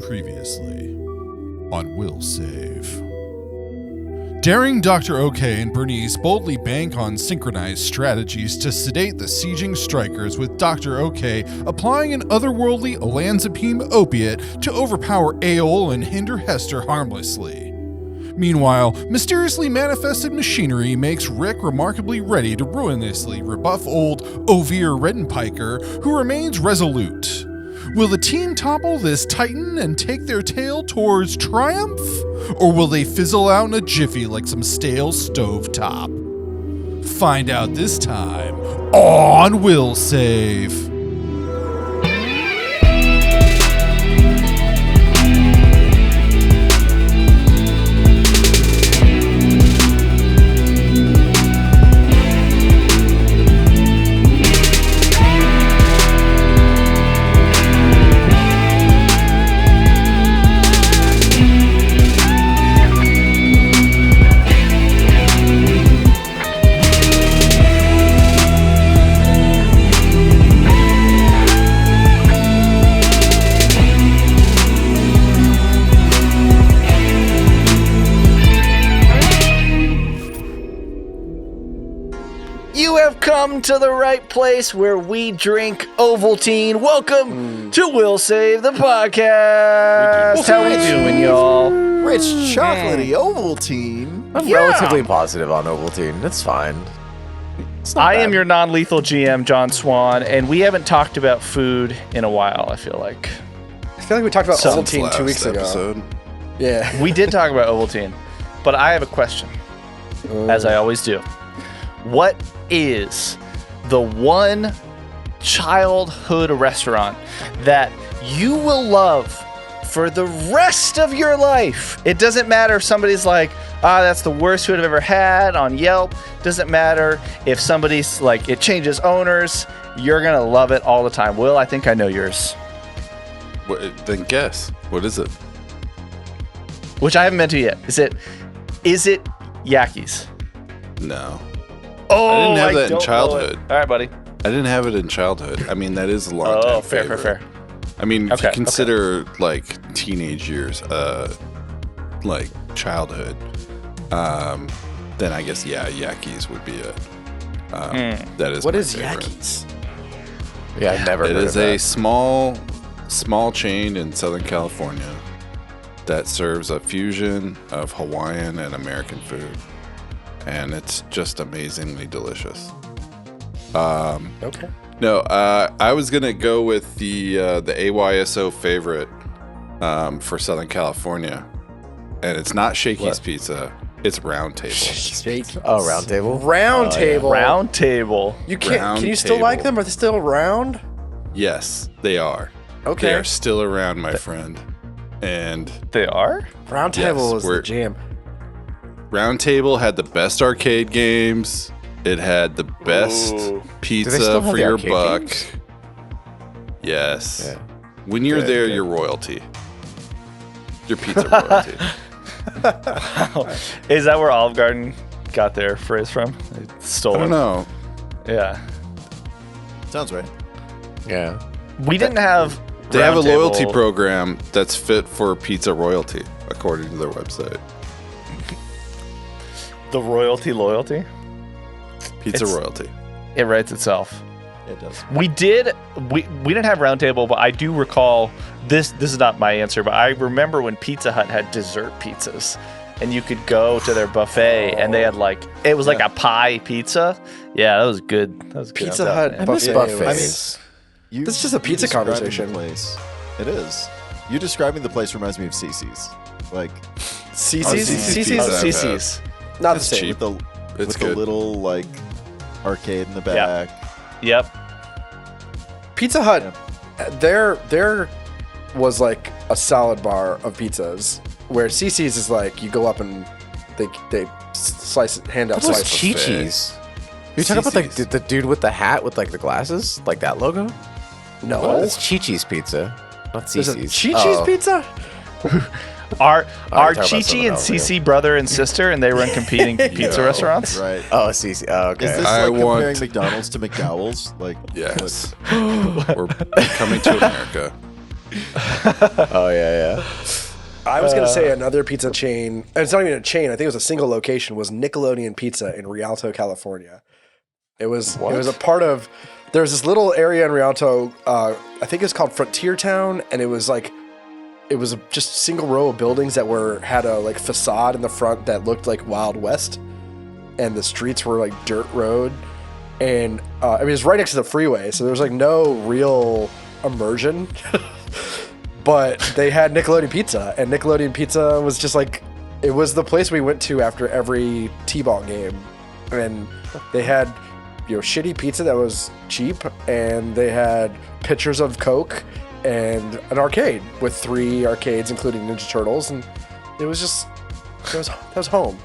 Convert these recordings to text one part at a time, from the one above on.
Previously on Will Save. Daring Dr. OK and Bernice boldly bank on synchronized strategies to sedate the sieging strikers, with Dr. OK applying an otherworldly olanzapine opiate to overpower Aol and hinder Hester harmlessly. Meanwhile, mysteriously manifested machinery makes Rick remarkably ready to ruinously rebuff old Overe Redenpiker, who remains resolute. Will the team topple this titan and take their tale towards triumph? Or will they fizzle out in a jiffy like some stale stovetop? Find out this time on Will Save. Come to the right place where we drink Ovaltine. Welcome to Will Save the podcast. How we doing, y'all? Rich, chocolatey Ovaltine. I'm relatively positive on Ovaltine. That's fine. I am your non-lethal GM, John Swan, and we haven't talked about food in a while, I feel like. We talked about Ovaltine 2 weeks ago. Yeah. We did talk about Ovaltine, but I have a question, as I always do. What is the one childhood restaurant that you will love for the rest of your life? It doesn't matter if somebody's like, that's the worst food I've ever had on Yelp. Doesn't matter if somebody's like, it changes owners. You're going to love it all the time. Will, I think I know yours. Then guess. What is it? Which I haven't been to yet. Is it Yaki's? No. Oh, I didn't have that in childhood. All right, buddy. I didn't have it in childhood. I mean, that is a long time fair. I mean, if you consider like teenage years, like childhood, then I guess Yaki's would be it. That is. What is favorite. Yaki's? Yeah, I've never heard of that. It is a small chain in Southern California that serves a fusion of Hawaiian and American food. And it's just amazingly delicious. Okay. No, I was gonna go with the AYSO favorite for Southern California, and it's not Shakey's Pizza. It's Round Table. Oh, Round Table. Round Table. Yeah. Round Table. You can't. Can you still like them? Are they still around? Yes, they are. Okay. They are still around, my friend. And they are. Round Table was the jam. Round Table had the best arcade games. It had the best pizza for your buck. Games? Yes. Yeah. When you're there, you're royalty. You're pizza royalty. Wow. Is that where Olive Garden got their phrase from? They stole it. I don't know. Yeah. Sounds right. Yeah. We didn't have. They have a Round Table. loyalty program that's fit for pizza royalty, according to their website. The loyalty. Pizza royalty. It writes itself. It does. We didn't have Round Table, but I do recall this is not my answer, but I remember when Pizza Hut had dessert pizzas, and you could go to their buffet and they had like a pie pizza. Yeah, that was good. That was good. Pizza Hut I miss buffet. buffets. This is just a pizza conversation. Place. It is. You describing the place reminds me of CC's. Like CC's. Not the It's same. cheap. With the little like arcade in the back. Yep. Pizza Hut. There was like a salad bar of pizzas, where CC's is like you go up and they slice it, hand out What was slices. Chi-Chi's? You talking about like the dude with the hat with like the glasses, like that logo? No, It's Chi-Chi's Pizza, not there's a CC's. Chi-Chi's pizza. Are talking about Chi-Chi someone and else, Cece brother and sister, and they run competing pizza restaurants? Right. Oh, CC. Oh, okay. Is this I like want- comparing McDonald's to McDowell's? Like, Yes. We're coming to America. Oh, yeah. I was gonna say another pizza chain. And it's not even a chain. I think it was a single location. Was Nickelodeon Pizza in Rialto, California. It was a part of. There was this little area in Rialto. I think it's called Frontier Town, and it was just a single row of buildings that had a like facade in the front that looked like Wild West, and the streets were like dirt road, and I mean it's right next to the freeway, so there was like no real immersion. But they had Nickelodeon Pizza, and Nickelodeon Pizza was just like, it was the place we went to after every T-ball game. And they had, shitty pizza that was cheap, and they had pitchers of Coke and an arcade with 3 arcades, including Ninja Turtles. And it was just, that was home.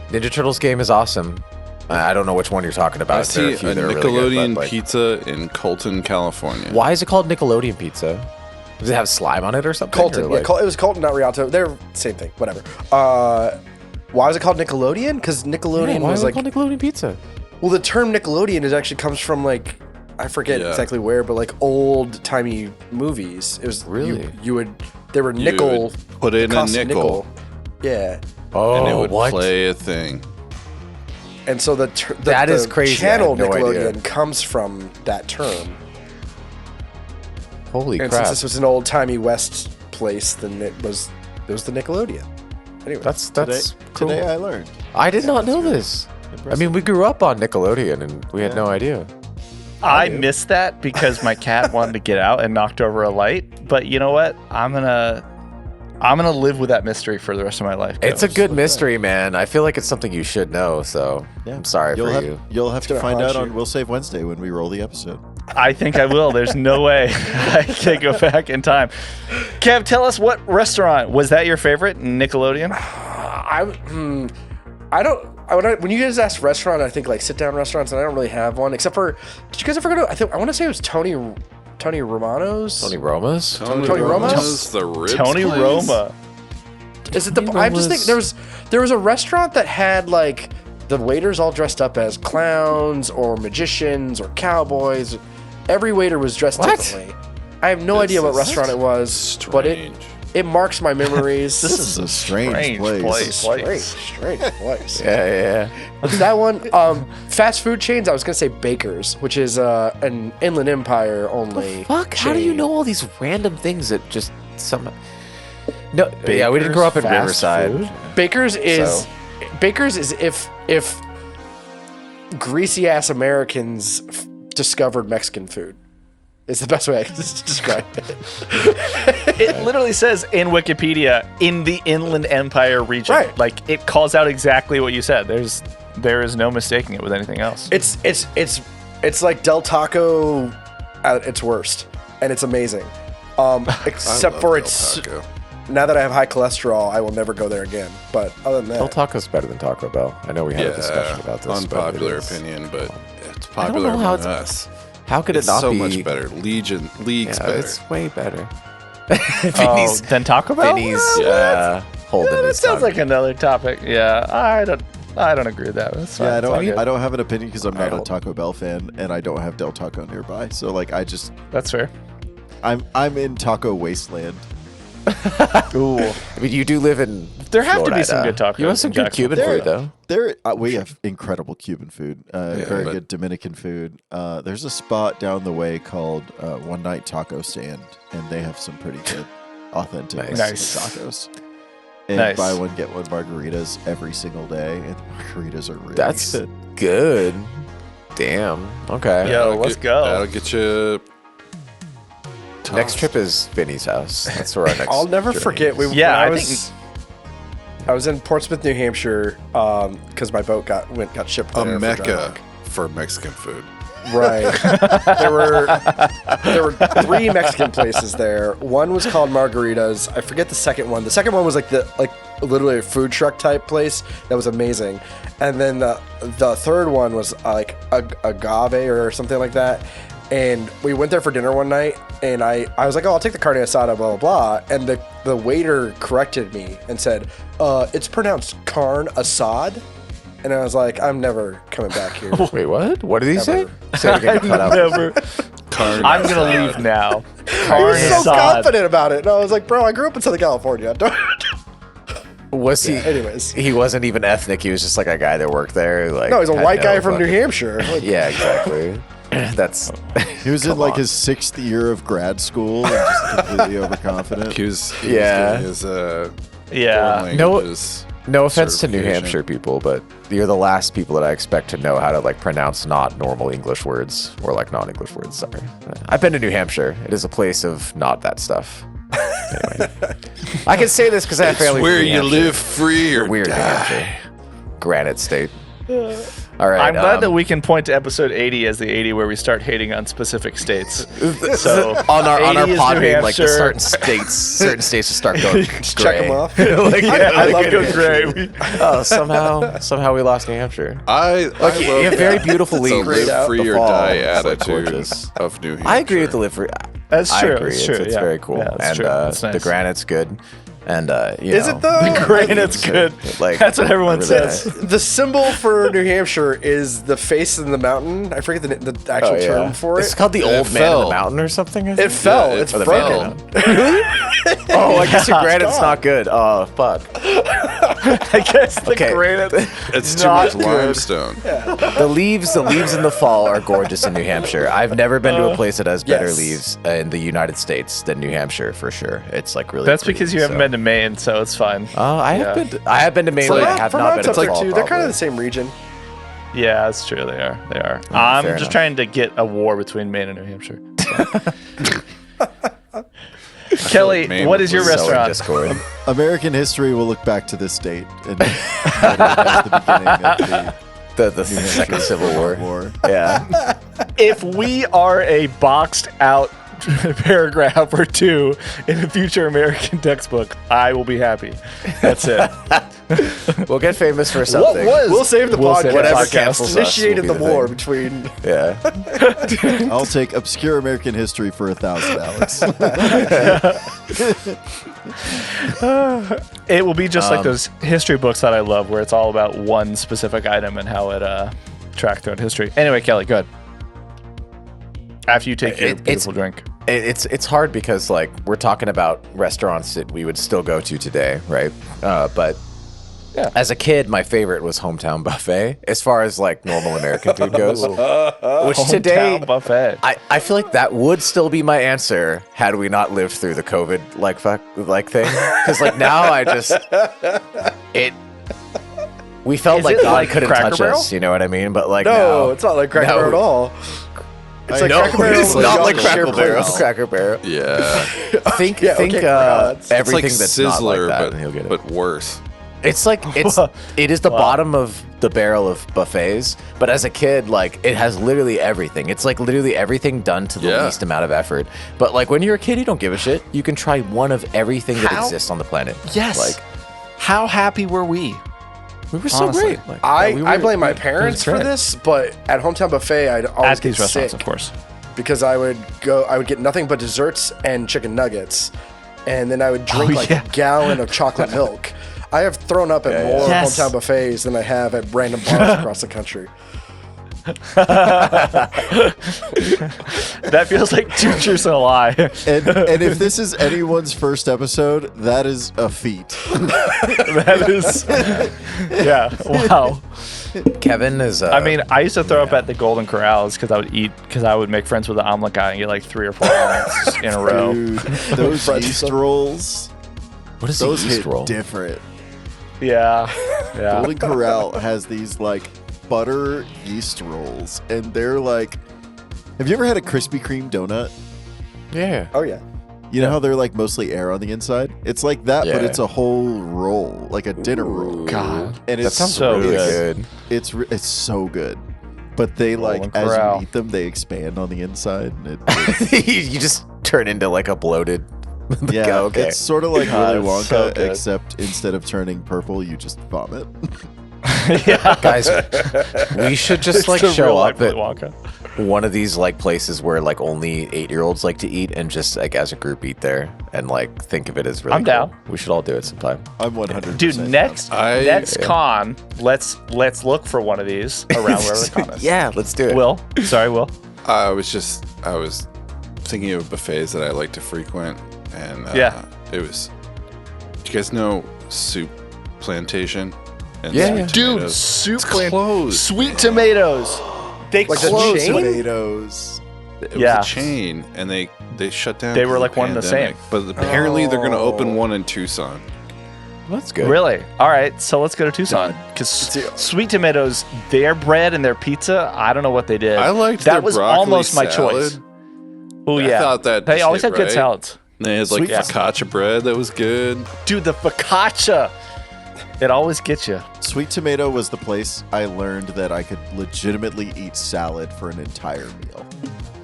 Ninja Turtles game is awesome. I don't know which one you're talking about. I see a Nickelodeon Pizza in Colton, California. Why is it called Nickelodeon Pizza? Does it have slime on it or something? Colton. Or like... It was Colton, not Rialto. They're same thing. Whatever. Why was it called Nickelodeon? Because Nickelodeon why was is like... it called Nickelodeon Pizza? Well, the term Nickelodeon actually comes from like... I forget exactly where, but like old-timey movies. It was... Really? They were nickel... Put in a nickel. Yeah. Oh, and it would what? play a thing. And so that is crazy. Channel I had no Nickelodeon idea. comes from that term. Holy And crap. since this was an old-timey West place, then it was the Nickelodeon. Anyway. That's cool. Today I learned. I did not know this. I mean, we grew up on Nickelodeon, and we had no idea. I missed that because my cat wanted to get out and knocked over a light. But you know what? I'm gonna live with that mystery for the rest of my life. It's a good mystery, man. I feel like it's something you should know, so I'm sorry for you. You'll have to gonna find haunt out you. on We'll Save Wednesday when we roll the episode. I think I will. There's no way I can go back in time. Kev, tell us, what restaurant was that your favorite? Nickelodeon? When you guys ask restaurant, I think like sit down restaurants, and I don't really have one except for. Did you guys ever go to? I want to say it was Tony Romano's. Tony Roma's? Tony Roma's? The ribs Tony place? Roma. Is it the? I'm just thinking there was a restaurant that had like the waiters all dressed up as clowns or magicians or cowboys. Every waiter was dressed differently. I have no idea what restaurant it was, but it marks my memories. This is a strange place. Strange place. Yeah. What's that one? Fast food chains. I was gonna say Baker's, which is an Inland Empire only. Fuck, how do you chain. know all these random things that just some... No, yeah, we didn't grow up in Fast Riverside. food? Baker's is if greasy ass Americans discovered Mexican food. Is the best way I can describe it. It literally says in Wikipedia, in the Inland Empire region. Right. Like, it calls out exactly what you said. There is no mistaking it with anything else. It's like Del Taco at its worst, and it's amazing. Except for it's. Now that I have high cholesterol, I will never go there again. But other than that, Del Taco's better than Taco Bell. I know we had a discussion about this. Unpopular opinion, but it's popular know how among us. How could It's it not so be much better. Leagues better. It's way better. Then Taco Bell? Vinnie's holding That his sounds tongue. like another topic. Yeah, I don't agree with that. That's fine. Yeah, It's all good. I don't have an opinion because I'm not a don't. Taco Bell fan, and I don't have Del Taco nearby. So like, That's fair. I'm in Taco Wasteland. Ooh. I mean, you do live in There have to be Florida. some good tacos You have some in good Jacksonville. Cuban food, though. We have incredible Cuban food, very but- good Dominican food. There's a spot down the way called One Night Taco Stand, and they have some pretty good, authentic Nice. tacos. And Nice. buy one get one margaritas every single day, and the margaritas are really That's good. good. Damn. Okay. Yo, let's go. That'll get you. Next trip is Vinnie's house. That's where our next. I'll never journey forget. is. Yeah, when I I was in Portsmouth, New Hampshire, because my boat got shipped there. A for mecca dry dock. for Mexican food. Right. there were 3 Mexican places there. One was called Margaritas. I forget the second one. The second one was like literally a food truck type place that was amazing. And then the third one was like agave or something like that. And we went there for dinner one night, and I was like, oh, I'll take the carne asada, blah, blah, blah. And the waiter corrected me and said, it's pronounced carne asad. And I was like, I'm never coming back here. Wait, what? What did he say? Ever. Say it again. Cut out. Never. I'm going to leave now. I was so confident about it. And I was like, bro, I grew up in Southern California. Was he? Anyways. He wasn't even ethnic. He was just like a guy that worked there. Like, No, he's a had white no guy from New fucking- Hampshire. Like, Yeah, exactly. That's. He was in Come like on. his 6th year of grad school and just completely overconfident. He was Yeah. getting his Yeah. foreign No- languages No offense to New certification. Hampshire people, but you're the last people that I expect to know how to like pronounce not normal English words or like non-English words. Sorry, I've been to New Hampshire. It is a place of not that stuff. Anyway, I can say this because I have It's family. where from New you Hampshire. live free or Weird New die. Hampshire, Granite State. All right, I'm glad that we can point to episode 80 as the 80 where we start hating on specific states. So on our 80 is pod New being like the Hampshire. certain states just start going just check gray. them off. Like, I love go New gray. oh, somehow we lost New Hampshire. I Like, love you have very beautiful the leaves. live free The or fall die is, like, attitude gorgeous. of New Hampshire. I agree with the live free. That's I true. agree. It's true. It's yeah. very cool. Yeah, that's And true. That's the nice. granite's good. And you Is know, it though? The granite's good. Like, That's what everyone really says. nice. The symbol for New Hampshire is the face in the mountain. I forget the actual Oh, yeah. term for It's it. called the It old man in fell. the mountain or something. I It think? fell. Yeah, It's it broken. Oh, I guess your granite's gone. not good. Oh, fuck. I guess the Okay. granite. It's too Not much good. limestone. The leaves in the fall are gorgeous in New Hampshire. I've never been to a place that has better Yes. leaves in the United States than New Hampshire for sure. It's like really. That's pretty, because you haven't so. been to Maine, so it's fine. I have Yeah. been. I have been to Maine. but I have not been Vermont's to up there fall. too. They're kind probably. of the same region. Yeah, that's true. They are. They are. I'm fair just enough. trying to get a war between Maine and New Hampshire. Kelly, Maine what is your was So in restaurant? Discord. American history will look back to this date and put it as the beginning of The the New Second Hampshire Civil War. War. Yeah. If we are a boxed out paragraph or two in a future American textbook, I will be happy. That's it. We'll get famous for something. We'll save the We'll save podcast. the Whatever podcast. cancels us Initiated will the be the war thing. between. Yeah. I'll take obscure American history for 1,000, Alex. It will be just like those history books that I love, where it's all about one specific item and how it tracked throughout history. Anyway, Kelly, go ahead. After you take your It's- beautiful drink. It's hard because like we're talking about restaurants that we would still go to today, right? But Yeah. as a kid, my favorite was Hometown Buffet, as far as like normal American food goes. Which today, Hometown buffet. I feel like that would still be my answer had we not lived through the COVID thing. Because like now I just we felt Is like it God like couldn't Cracker touch Barrel? us, you know what I mean? But like No, now, it's not like Cracker No. Barrel at all. It's like no, Cracker Barrel. it's with not y'all like share Cracker Barrel. plates. Cracker Barrel. Yeah. Think Yeah, okay, it's everything it's like that's Sizzler, not like that, but, and you'll get it. but worse. It's like it is the bottom of the barrel of buffets, but as a kid, like it has literally everything. It's like literally everything done to the Yeah. least amount of effort. But like when you're a kid, you don't give a shit. You can try one of everything that How? exists on the planet. Yes. Like How happy were we? we were so Honestly. great. Like, I blame my parents for great. this, but at Hometown Buffet, I'd always At get these restaurants, sick of course. because I would get nothing but desserts and chicken nuggets, and then I would drink like yeah. a gallon of chocolate milk. I have thrown up at more Yes. Hometown Buffets than I have at random bars across the country. That feels like two truths and a lie. And if this is anyone's first episode, that is a feat. That is, yeah, wow. Kevin is. I mean, I used to throw up at the Golden Corrals because I would make friends with the omelet guy and get like 3 or 4 omelets in a row. Dude, those French yeast stuff. rolls, what is those the yeast hit roll? different. Yeah, yeah. Golden Corral has these like butter yeast rolls, and they're like, have you ever had a Krispy Kreme donut? Yeah. Oh yeah. You know how they're like mostly air on the inside? It's like that, but Yeah. it's a whole roll, like a dinner roll. God, and That it's sounds so really good. good. It's so good. But they like Golden as Corral. you eat them, they expand on the inside. And it You just turn into like a bloated. yeah, okay. it's sort of like God, Willy it's so Wonka, good. except instead of turning purple, you just vomit. Yeah. Guys, we should just It's like the show real up life at Willy Wonka. one of these like places where like only 8-year-olds like to eat, and just like as a group eat there and like think of it as really I'm cool. down. We should all do it sometime. I'm 100%. Dude, next I- con, let's look for one of these around wherever the con is. Yeah, let's do it. Will, sorry, Will. I was thinking of buffets that I like to frequent, and it was. Do you guys know Soup Plantation? And Yeah, Sweet yeah. Dude, Tomatoes? soup It's closed. Sweet tomatoes. They Like the closed. chain? Tomatoes. It was Yeah. a chain, and they shut down. They because were of like one and the pandemic. same. But apparently they're going to open one in Tucson. That's good. Really? All right, so let's go to Tucson because Sweet Tomatoes, their bread and their pizza. I don't know what they did. I liked that their was broccoli almost my salad. choice. Oh I yeah, thought that they just always hit have good right. salads. They had like Sweet- focaccia bread that was good. Dude, the focaccia, it always gets you. Sweet Tomato was the place I learned that I could legitimately eat salad for an entire meal.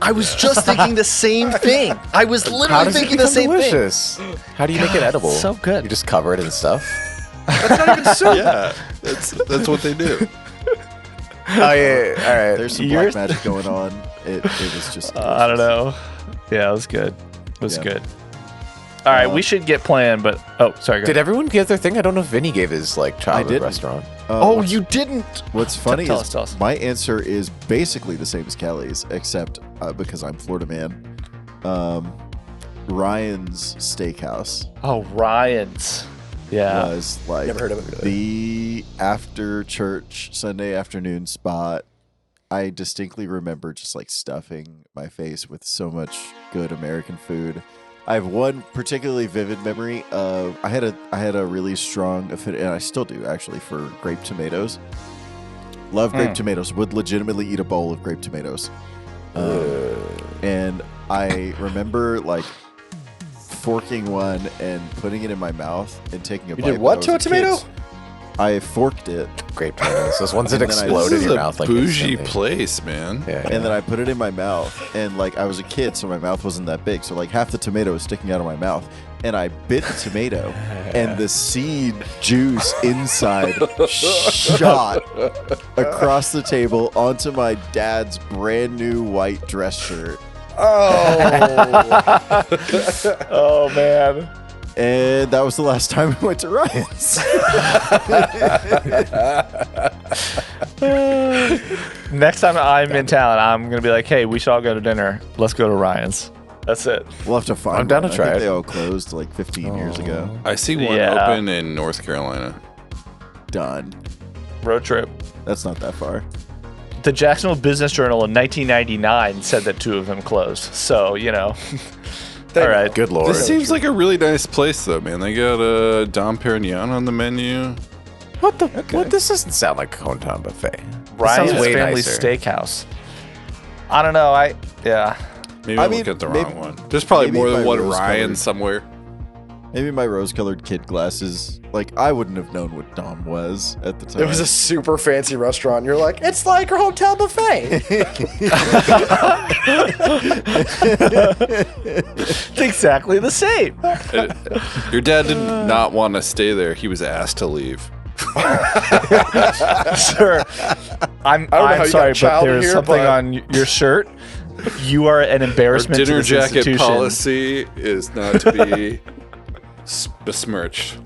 I was just thinking the same thing. I was How literally does it thinking the become same delicious? How do you make it edible? so good. You just cover it in stuff. Yeah, that's what they do. Oh yeah. All right. There's some Yours- black magic going on. It was just. I don't know. Yeah, it was good. It was Yeah. good. All right, we should get planned, but sorry. Go Did ahead. everyone give their thing? I don't know if Vinny gave his like childhood didn't. restaurant. Oh, what's- you didn't. What's funny tell is us. my answer is basically the same as Kelly's, except because I'm Florida man. Ryan's Steakhouse Oh, Ryan's. Yeah. was like Never heard of it. the after church Sunday afternoon spot. I distinctly remember just like stuffing my face with so much good American food. I have one particularly vivid memory of I had a really strong affinity, and I still do actually, for grape tomatoes. Love grape tomatoes. Would legitimately eat a bowl of grape tomatoes. And I remember like forking one and putting it in my mouth and taking a You bite. did when what I to was a tomato? kid. I forked it. Grape tomatoes. Those ones that And then I- explode This in is your a mouth like bougie instantly. place, man. Yeah. And then I put it in my mouth, and like I was a kid, so my mouth wasn't that big, so like half the tomato was sticking out of my mouth, and I bit the tomato, and the seed juice inside shot across the table onto my dad's brand new white dress shirt, Oh man. and that was the last time we went to Ryan's. Next time I'm in town, I'm gonna be like, "Hey, we should all go to dinner. Let's go to Ryan's." That's it. We'll have to find. I'm down one. to try I think it. they all closed like 15 years ago. I see one Yeah. open in North Carolina. Done. Road trip. That's not that far. The Jacksonville Business Journal in 1999 said that 2 of them closed. So all right. Good lord. This seems like a really nice place, though, man. They got a Dom Perignon on the menu. What the? What? This doesn't sound like a hometown buffet. Ryan's sounds way Family nicer. Steakhouse. I don't know. Maybe I I mean, look at the maybe- wrong one. There's probably maybe more than my one rose-colored- Ryan somewhere. Maybe my rose-colored kid glasses. Like I wouldn't have known what Dom was at the time. It was a super fancy restaurant. You're like, it's like a hotel buffet. It's exactly the same. Your dad did not want to stay there. He was asked to leave. Sir, I'm how you sorry, got child but there's here, something but- on your shirt. You are an Our embarrassment to dinner this jacket institution. policy is not to be besmirched.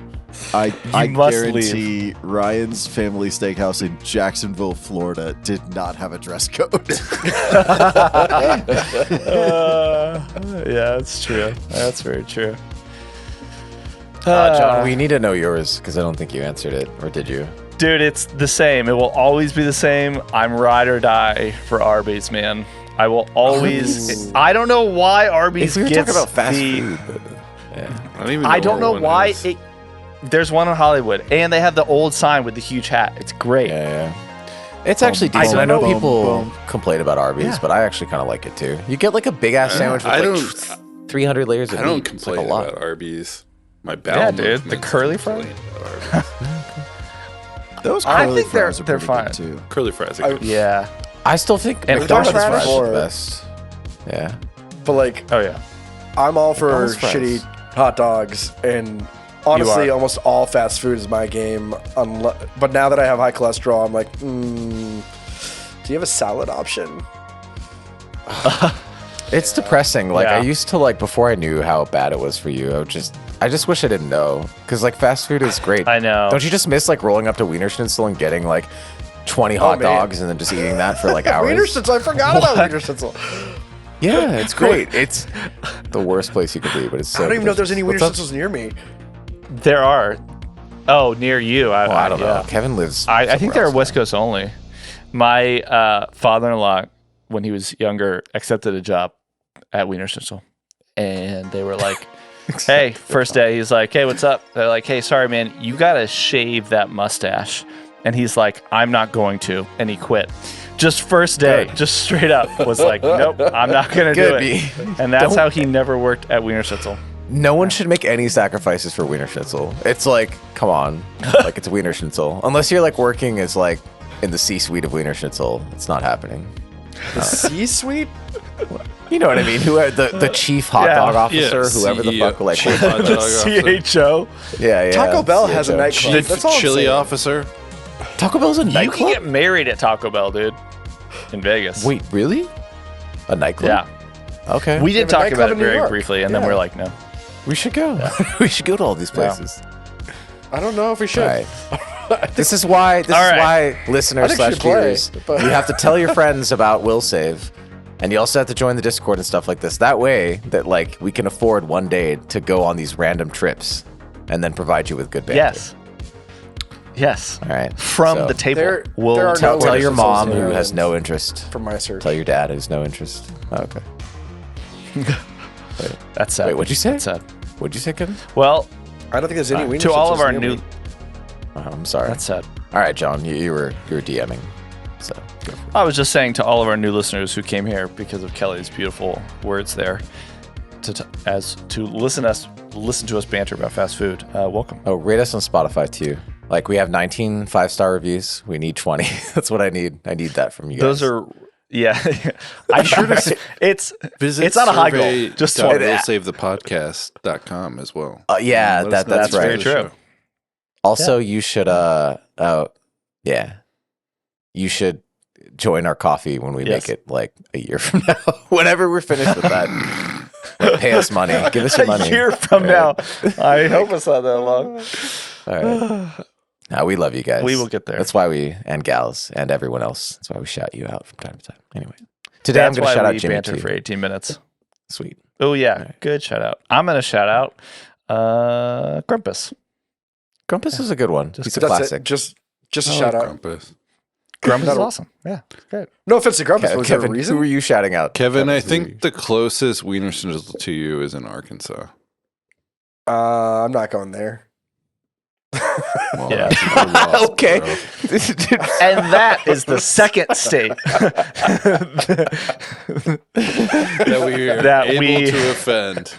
I must guarantee Ryan's Family Steakhouse in Jacksonville, Florida, did not have a dress code. Yeah, that's true. That's very true. John, we need to know yours because I don't think you answered it, or did you? Dude, it's the same. It will always be the same. I'm ride or die for Arby's, man. I will always. I don't know why Arby's If we were gets talking about fast the. food, but, yeah. I don't even. I don't know where one why is. it. There's one in Hollywood, and they have the old sign with the huge hat. It's great. Yeah. It's actually decent. I know people complain about Arby's, but I actually kind of like it too. You get like a big ass sandwich with I like don't- 300 layers of I meat. don't It's complain like a lot. about Arby's. My bowel Yeah, dude, the movements curly complain fries? about Arby's. Those I curly think they're- fries are they're pretty fine. good, too. Curly fries are good. Yeah. I still think And McDonald's horseradish? fries are Or- the best. Yeah. But like, Oh yeah. I'm all for McDonald's fries. shitty hot dogs, and honestly, are. almost all fast food is my game. But now that I have high cholesterol, I'm like, do you have a salad option? It's depressing. Like, Yeah. I used to, like, before I knew how bad it was for you, I just wish I didn't know. Because, like, fast food is great. I know. Don't you just miss, like, rolling up to Wiener Schnitzel and getting, like, 20 hot man. dogs and then just eating that for, like, hours? Wiener Schnitzel. I forgot about Wiener Schnitzel. Yeah, it's great. It's the worst place you could be, but it's so I don't even know if there's any Wiener What's up? Schnitzels near me. There are. Oh, near you. Well, I don't yeah. know. Kevin lives. I think somewhere they're else West Coast only. My father-in-law, when he was younger, accepted a job at Wiener Schnitzel. And they were like, hey, first day, he's like, hey, what's up? They're like, hey, sorry, man, you got to shave that mustache. And he's like, I'm not going to. And he quit. Just first day, Good. just straight up was like, nope, I'm not going to do Good, it. B. And that's how he never worked at Wiener Schnitzel. No one should make any sacrifices for Wiener Schnitzel. It's like, come on. Like, it's Wiener Schnitzel. Unless you're, like, working as, like, in the C-suite of Wiener Schnitzel, it's not happening. The C-suite? You know what I mean? The chief hot Yeah. dog officer, Yeah, whoever the CEO, fuck, like, chief hot dog officer. CHO. yeah. Taco Bell CHO. has a nightclub. Chief That's all I'm chili saying. officer. Taco Bell's a You can nightclub? get married at Taco Bell, dude. In Vegas. Wait, really? A nightclub? Yeah. Okay. We did They have a talk about nightclub it in New very York. briefly, and then Yeah. we're like, no. We should go. We should go to all these places. I don't know if we should. All right. This is why listeners I think slash we should play, viewers, but- you have to tell your friends about Will Save, and you also have to join the Discord and stuff like this. That way, that like we can afford one day to go on these random trips, and then provide you with good banter. Yes. Yes. All right. From So, the table. There- we'll there are Tell, no tell Wiener your Schnitzels mom in who Ireland. has no interest. From my search. Tell your dad who's no interest. Oh, okay. That's sad. Wait, what'd you say? That's sad. What'd you say, Kevin? Well, I don't think there's any Wiener to all of Schnitzels our near new... me. Oh, I'm sorry. That's sad. All right, John, you were DMing, so go for it. I was just saying to all of our new listeners who came here because of Kelly's beautiful words there, to listen to us banter about fast food. Welcome. Oh, rate us on Spotify too. Like we have 19 5-star reviews. We need 20. That's what I need. I need that from you guys. Those are, yeah. I'm sure it's not a high goal. Just survey. one. We'll save the podcast.com as well. yeah, Let us know that's if you very right. enjoy the true. show. Also, you should you should join our coffee when we Yes. make it like a year from now. Whenever we're finished with that, like, pay us money. Give us your money. A year from now. I hope it's not that long. All right. No, we love you guys. We will get there. That's why and gals and everyone else. That's why we shout you out from time to time. Anyway, today I'm That's going to why shout out we Jimmy bantered too. for 18 minutes. Sweet. Oh, yeah. Right. Good shout out. I'm going to shout out Grumpus. Grumpus is a good one. He's a That's classic. it. Just a I shout like out. Grumpus. Grumpus is That'll- awesome. Yeah. Great. No offense to Grumpus, but was there a Kevin, reason? who were you shouting out? Kevin, I Who were you- think the closest Wiener Schnitzel to you is in Arkansas. I'm not going there. Well, Yeah. that's a loss, Okay. bro. And that is the second state That we are That able we- to offend.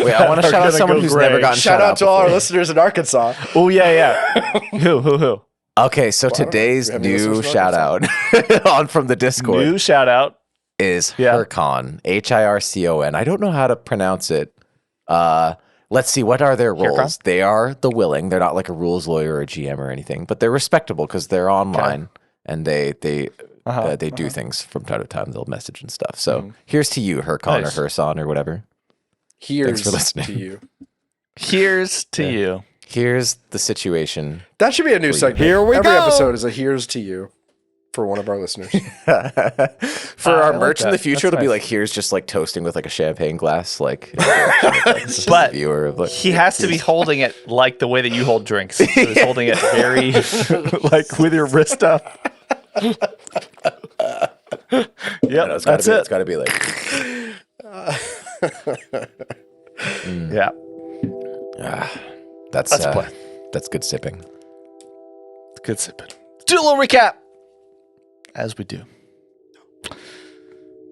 Wait, I want to Are shout out gonna someone go who's gray. never gotten Shout out to all our before. listeners in Arkansas. Oh, yeah. Who? Okay, so Well, I don't know. today's Do we have any new listeners in shout out on from the Discord New shout out. is Yeah. Hircon, Hircon. I don't know how to pronounce it. Let's see, what are their roles? Hircon? They are the willing. They're not like a rules lawyer or a GM or anything, but they're respectable because they're online and they do things from time to time. They'll message and stuff. So here's to you, Hircon Nice. or Hirson or whatever. Here's for listening. to you. Here's to you. Here's the situation. That should be a new segment. Here we Every go. episode is a here's to you for one of our listeners. For I our like merch in the that. future, That's it'll be nice. like here's just like toasting with like a champagne glass, like, But viewer of like he has to be holding it like the way that you hold drinks. So he's holding it very, like with your wrist up. Yep, it's gotta that's be, it. It's got to be like Yeah. that's That's a play. that's good sipping. Good sipping. Let's do a little recap. As we do.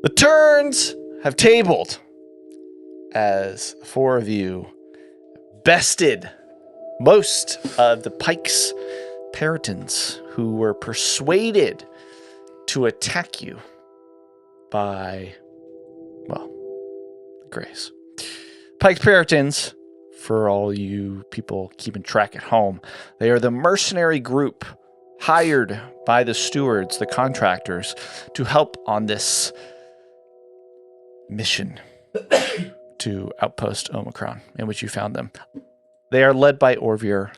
The turns have tabled as four of you bested most of the Pikes Peritons who were persuaded to attack you by, well, Grace. Pikes Peritons, for all you people keeping track at home, they are the mercenary group hired by the stewards, the contractors, to help on this mission to Outpost Omicron, in which you found them. They are led by Orvir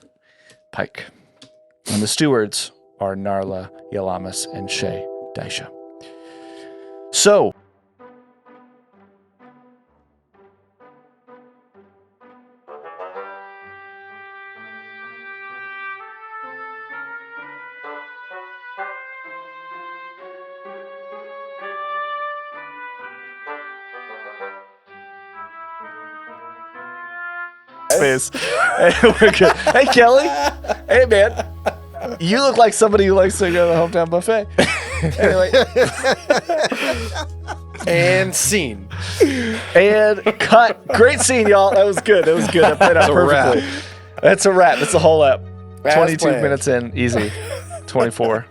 Pike, and the stewards are Narla, Yalamas, and Shay Daisha. So, space. We're good. Hey, Kelly. Hey, man. You look like somebody who likes to go to the hometown buffet. Anyway. And scene. And cut. Great scene, y'all. That was good. That was good. I played out perfectly. That's a wrap. That's the whole app. 22 planned. minutes in. Easy. 24.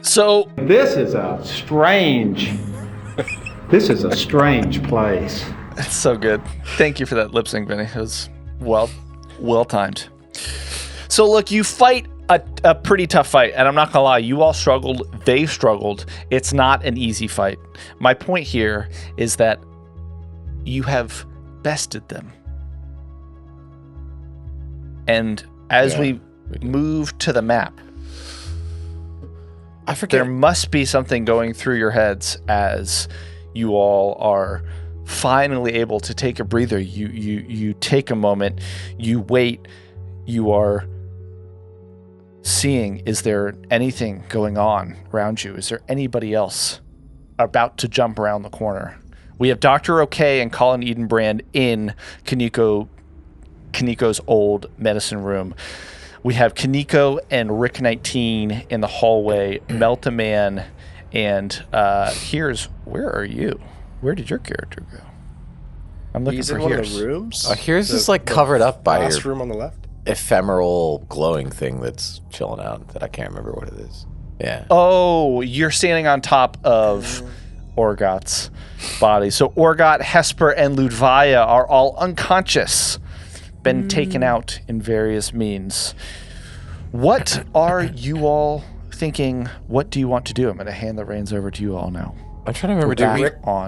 So. This is a strange place. It's so good. Thank you for that lip sync, Vinnie. It was well timed. So look, you fight a pretty tough fight, and I'm not gonna lie, you all struggled, they struggled. It's not an easy fight. My point here is that you have bested them. And as we move to the map, I forget. there must be something going through your heads as you all are finally able to take a breather. You take a moment, you wait, you are seeing, is there anything going on around you? Is there anybody else about to jump around the corner? We have Dr. OK and Colin Edenbrand in Kaniko's old medicine room. We have Kaniko and Rick 19 in the hallway, Melta Man, and Heerz, where are you? Where did your character go? I'm looking He's for in one of Heerz. the rooms. Here's just like covered up by last your room on the left. ephemeral glowing thing that's chilling out that I can't remember what it is. Yeah. Oh, you're standing on top of Orgot's body. So Orgot, Hesper, and Ludvaya are all unconscious, been taken out in various means. What are you all thinking? What do you want to do? I'm going to hand the reins over to you all now. I'm trying to remember.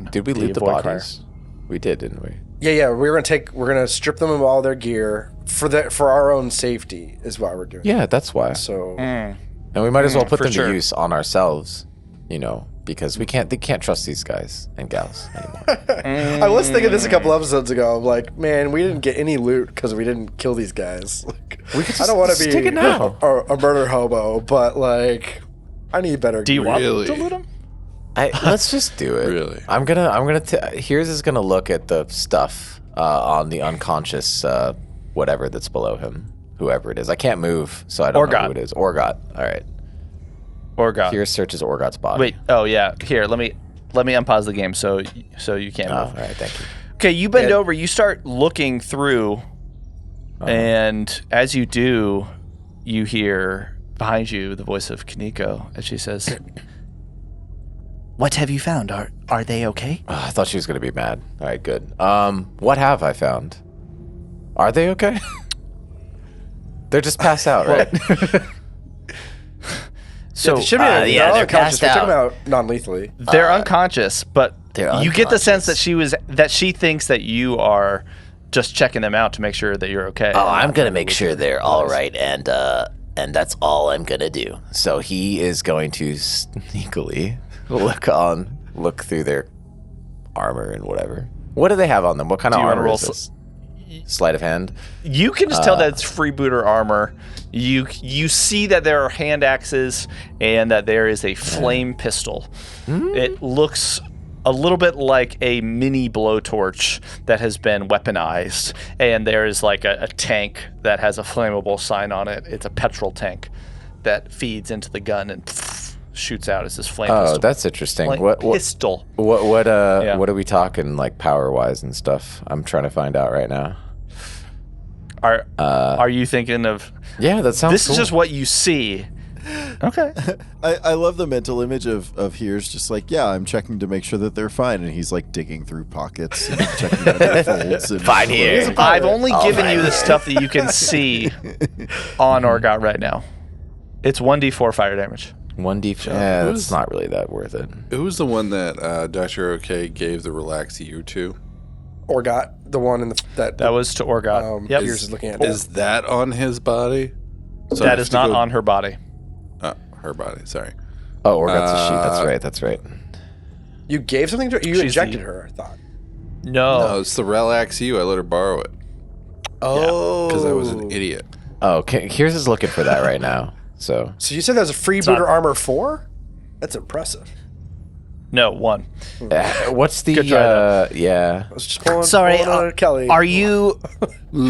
Did we loot the avoid bodies? We did, didn't we? Yeah. We're gonna strip them of all their gear for our own safety is what we're doing. Yeah, that's why. So And we might as well put for them sure. to use on ourselves, because they can't trust these guys and gals anymore. I was thinking this a couple episodes ago. I'm like, man, we didn't get any loot because we didn't kill these guys. Like, I don't want to be take it now. a murder hobo, but like, I need better. Do you gear. want Really? to loot him? Let's just do it. Really? Heerz is gonna look at the stuff on the unconscious whatever that's below him, whoever it is. I can't move, so I don't know who it is. Orgot. All right. Orgot. Heerz searches Orgot's body. Wait. Oh yeah. Here, let me unpause the game so you can't Oh, move. all right. Thank you. Okay, you bend over, you start looking through, and as you do, you hear behind you the voice of Kaniko as she says, "What have you found? Are they okay?" Oh, I thought she was gonna be mad. All right, good. What have I found? Are they okay? They're just passed out, right? So They should be they're unconscious. passed We took out. them out non-lethally. they're unconscious, but They're you get the sense unconscious. that she thinks that you are just checking them out to make sure that you're okay. Oh, I'm gonna make sure they're all right, and that's all I'm gonna do. So he is going to sneakily look through their armor and whatever. What do they have on them? What kind of you wanna armor roll is this? Sleight of hand. You can just tell that it's freebooter armor. You see that there are hand axes and that there is a flame pistol. It looks a little bit like a mini blowtorch that has been weaponized, and there is like a tank that has a flammable sign on it. It's a petrol tank that feeds into the gun and shoots out as this flame Oh, pistol. that's interesting. Flame What pistol. what Yeah. what are we talking like power wise and stuff? I'm trying to find out right now. Are you thinking of? Yeah, that sounds. This cool. is just what you see. Okay. I love the mental image of Heerz just like, yeah, I'm checking to make sure that they're fine. And he's like digging through pockets and checking their folds. And Fine here. I've only All given right. you the stuff that you can see on Orgot right now. It's 1d4 fire damage. 1d. Yeah, that's not really that worth it. Who was the one that Dr. OK gave the Relax You to? Orgot, the one in the That was to Orgot. Yep. Heerz is looking at. Is that on his body? So That is not on her body. Her body. Sorry. Oh, Orgot's a sheep. That's right. You gave something to her? You She's injected her, I thought. No, it's the Relax You. I let her borrow it. Oh. Because I was an idiot. Oh, Heerz is looking for that right now. So you said there's a freebooter armor 4? That's impressive. No, 1. what's the Good try, though. yeah? I was just pulling, Sorry, Kelly. Are you...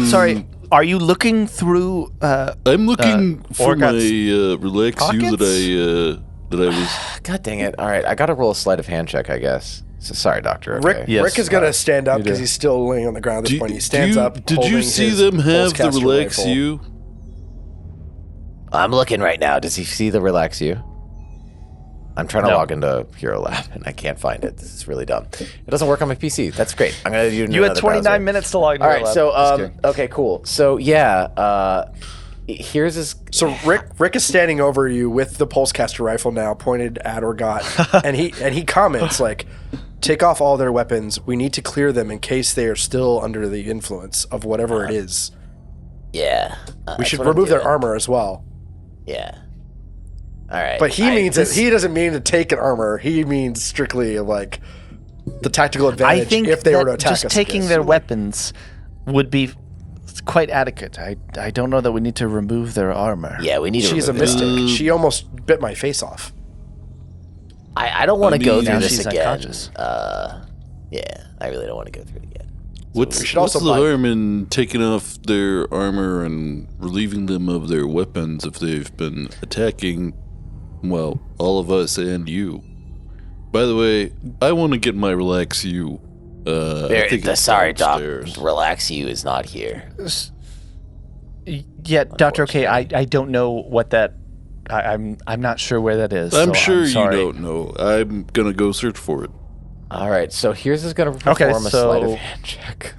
Sorry, are you looking through... I'm looking for my Orgot's Relax You that I was... God dang it! All right, I gotta roll a sleight of hand check, I guess. So sorry, Doctor. Okay. Rick is gonna stand up because he's still laying on the ground at this point. He stands up. Did you see them have the Relax You? I'm looking right now. Does he see the Relax You? I'm trying to log into Hero Lab and I can't find it. This is really dumb. It doesn't work on my PC. That's great. I'm gonna do You had 29 minutes to log into All your right, lab. so okay, cool. So yeah, here's his. So Rick is standing over you with the pulsecaster rifle now pointed at Orgot, and he comments like, "Take off all their weapons. We need to clear them in case they are still under the influence of whatever it is. Yeah. We should remove their armor as well." Yeah. All right. But he means it. He doesn't mean to take an armor. He means strictly like the tactical advantage I think if they that were to attack just us. taking their weapons would be quite adequate. I don't know that we need to remove their armor. Yeah, we need to She's a remove it. mystic. She almost bit my face off. I don't want to go now through this she's again. unconscious. Yeah, I really don't want to go through it again. What's should also the buy- harm in taking off their armor and relieving them of their weapons if they've been attacking, well, all of us and you? By the way, I want to get my Relax You. I think it's Sorry, Doc. downstairs. Relax You is not here. Yeah, Dr. OK, I don't know what that... I'm not sure where that is. I'm so sure you sorry. don't know. I'm gonna go search for it. All right, so Heerz is gonna perform a sleight of hand check.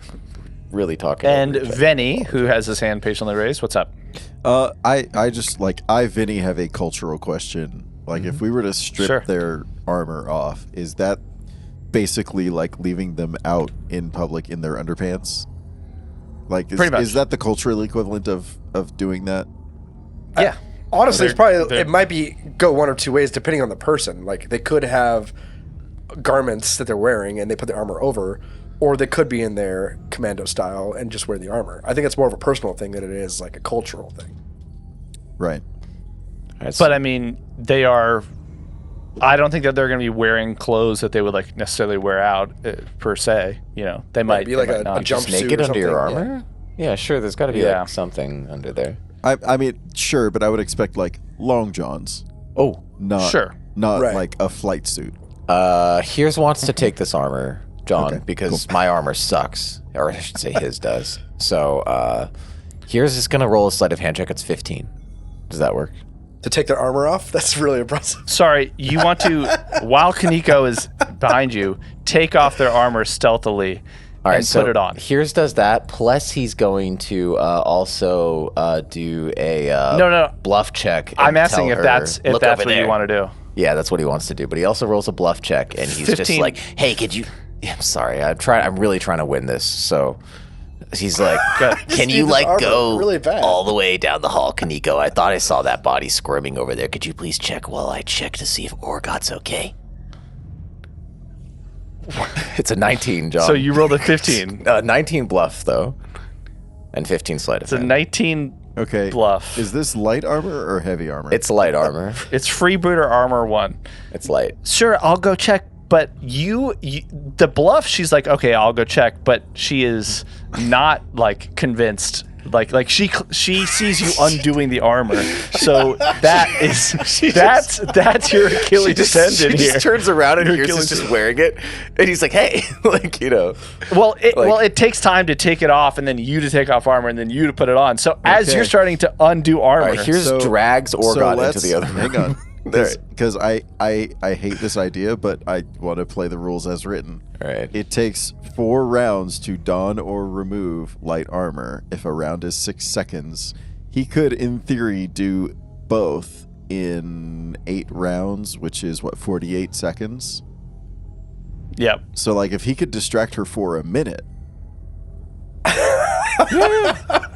Really talking. And over each other. Vinnie, who has his hand patiently raised, what's up? I Vinnie have a cultural question. Like, if we were to strip Sure. their armor off, is that basically like leaving them out in public in their underpants? Like, Pretty much. is that the cultural equivalent of doing that? Yeah. Honestly, it's probably they're- it might be go one or two ways depending on the person. Like they could have garments that they're wearing and they put the armor over, or they could be in their commando style and just wear the armor. I think it's more of a personal thing than it is like a cultural thing. Right. All right, so- But I mean, they are... I don't think that they're going to be wearing clothes that they would like necessarily wear out per se. You know, they might be like they might a not. jump- just jumpsuit naked or under your something, armor. Yeah, sure. There's got to be Yeah. like something under there. I mean, sure, but I would expect like long johns, Oh, not Sure. not Right. like a flight suit. Heerz wants to take this armor, John, Okay, because my armor sucks, or I should say his does. So Heerz is gonna roll a sleight of hand check. It's 15. Does that work? To take their armor off, that's really impressive. Sorry, you want to, while Kaneko is behind you, take off their armor stealthily All right, and so put it on. Heerz does that. Plus, he's going to also do a No. bluff check. I'm and asking tell if her- that's Look what over you there. want to do. Yeah, that's what he wants to do. But he also rolls a bluff check, and he's just 15. like, "Hey, could you?" Yeah, I'm sorry. I'm really trying to win this. So he's like, Can need you this like armor go really bad. all the way down the hall, Kaneko? I thought I saw that body squirming over there. Could you please check while I check to see if Orgot's okay? "It's a 19, John." So you rolled a 15. 19 bluff though, and 15 sleight of It's a hand. 19 Okay. bluff. Is this light armor or heavy armor? It's light armor. It's freebooter armor 1. It's light. Sure, I'll go check. But you, the bluff, she's like, okay, I'll go check. But she is not like convinced. Like she sees you undoing the armor. So that is that's your Achilles tendon she here. just turns around and Your Heerz is Achilles just wearing it, and he's like, "Hey," like, you know. Well, it takes time to take it off, and then you to take off armor, and then you to put it on. So as Okay. you're starting to undo armor, All right, Heerz So- drags Orgot into the other hang room. on, because I hate this idea, but I want to play the rules as written. All right. It takes 4 rounds to don or remove light armor. If a round is 6 seconds, he could, in theory, do both in 8 rounds, which is 48 seconds. Yep. So like if he could distract her for a minute,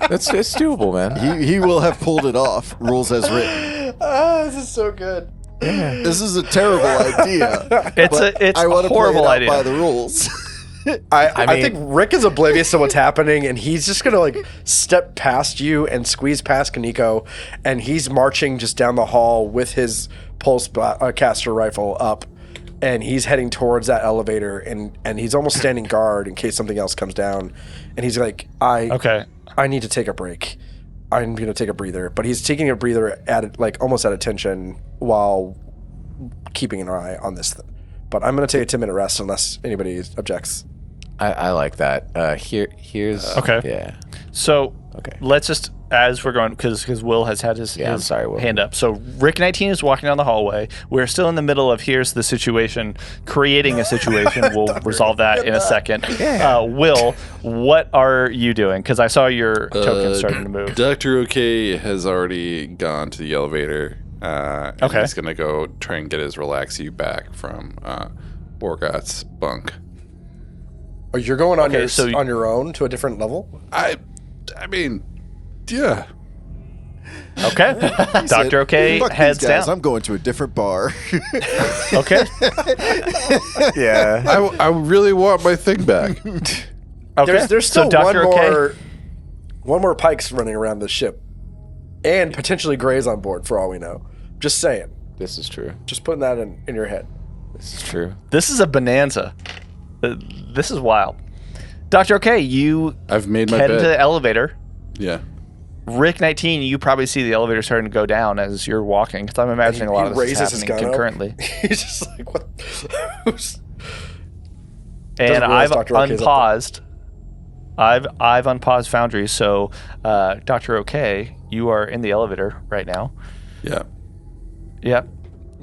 It's doable, man. he will have pulled it off. Rules as written. This is so good. This is a terrible idea. It's I a want to play horrible it out idea. by the rules. I mean- think Rick is oblivious to what's happening, and he's just gonna like step past you and squeeze past Kaneko, and he's marching just down the hall with his pulse caster rifle up, and he's heading towards that elevator, and he's almost standing guard in case something else comes down, and he's like, I need to take a break. I'm gonna take a breather, but he's taking a breather at like almost at attention while keeping an eye on this. But I'm gonna take a 10-minute rest unless anybody objects. I like that. Here's Okay. Yeah. So Okay. let's just, as we're going, because Will has had his I'm sorry, Will. hand up. So Rick 19 is walking down the hallway. We're still in the middle of here's the situation, creating a situation. We'll resolve that in a second. Will, what are you doing? Because I saw your token starting to move. Dr. OK has already gone to the elevator. And Okay. He's going to go try and get his relaxu back from Orgot's bunk. Oh, you're going on Okay, so on your own to a different level? I mean, yeah. Okay. He said, Dr. OK "Fuck these heads guys, down. I'm going to a different bar." Okay. Yeah. I really want my thing back. Okay. There's still so Dr. OK, one more Pikes running around the ship, and potentially Greys on board for all we know. Just saying. This is true. Just putting that in your head. This is true. this is a bonanza. This is wild. Dr. OK, you I've made my head bed. into the elevator. Yeah. Rick 19, you probably see the elevator starting to go down as you're walking, because I'm imagining a lot of this is raises his happening gun concurrently. up. He's just like, what? And realize I've Dr. OK is up unpaused. I've unpaused Foundry, so Dr. OK, you are in the elevator right now. Yeah. Yep.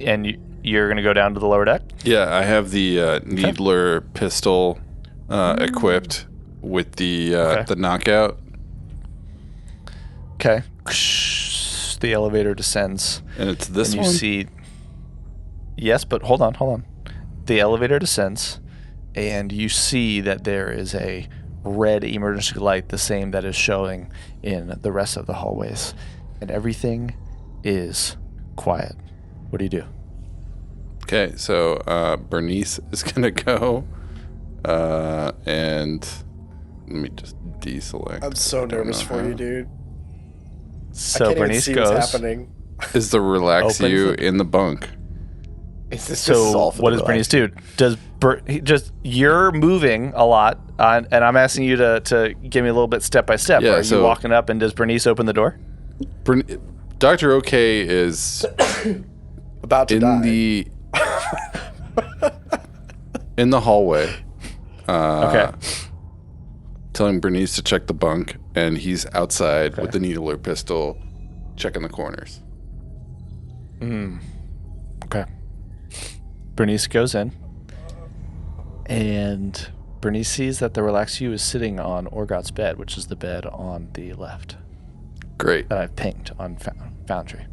And you're going to go down to the lower deck? Yeah, I have the Needler pistol equipped with the knockout. Okay. The elevator descends. And it's this and you one? see. Yes, but hold on. The elevator descends, and you see that there is a red emergency light, the same that is showing in the rest of the hallways, and everything is quiet. What do you do? Okay, so Bernice is going to go and let me just deselect. I'm so I don't nervous know for how. you, dude. I So can't even Bernice see goes. what's happening. Is the relaxu Opens in the bunk? So what does Bernice do? Does you're moving a lot, and I'm asking you to give me a little bit step by step. Yeah, Are you so- walking up, and does Bernice open the door? Dr. OK is About to in die. in the hallway. Okay. Telling Bernice to check the bunk, and he's outside with the needler pistol, checking the corners. Okay. Bernice goes in, and Bernice sees that the relaxu is sitting on Orgot's bed, which is the bed on the left Great. that I've pinged on Foundry.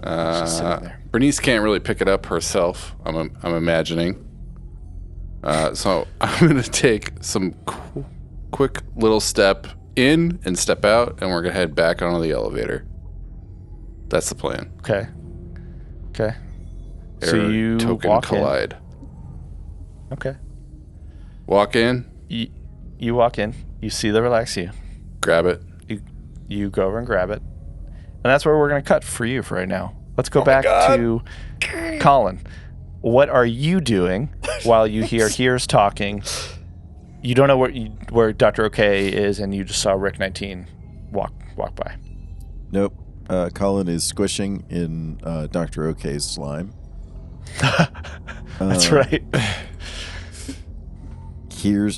She's sitting there. Bernice can't really pick it up herself. I'm imagining. So I'm gonna take some quick little step in and step out, and we're gonna head back onto the elevator. That's the plan. Okay. So Air you token walk collide. in. Okay. Walk in, You walk in. You see the relaxu. grab it. You go over and grab it. And that's where we're going to cut for you for right now. Let's go back to Colin. What are you doing while you hear Heerz talking? You don't know where Dr. OK is, and you just saw Rick 19 walk by. Nope. Colin is squishing in Dr. OK's slime. That's right.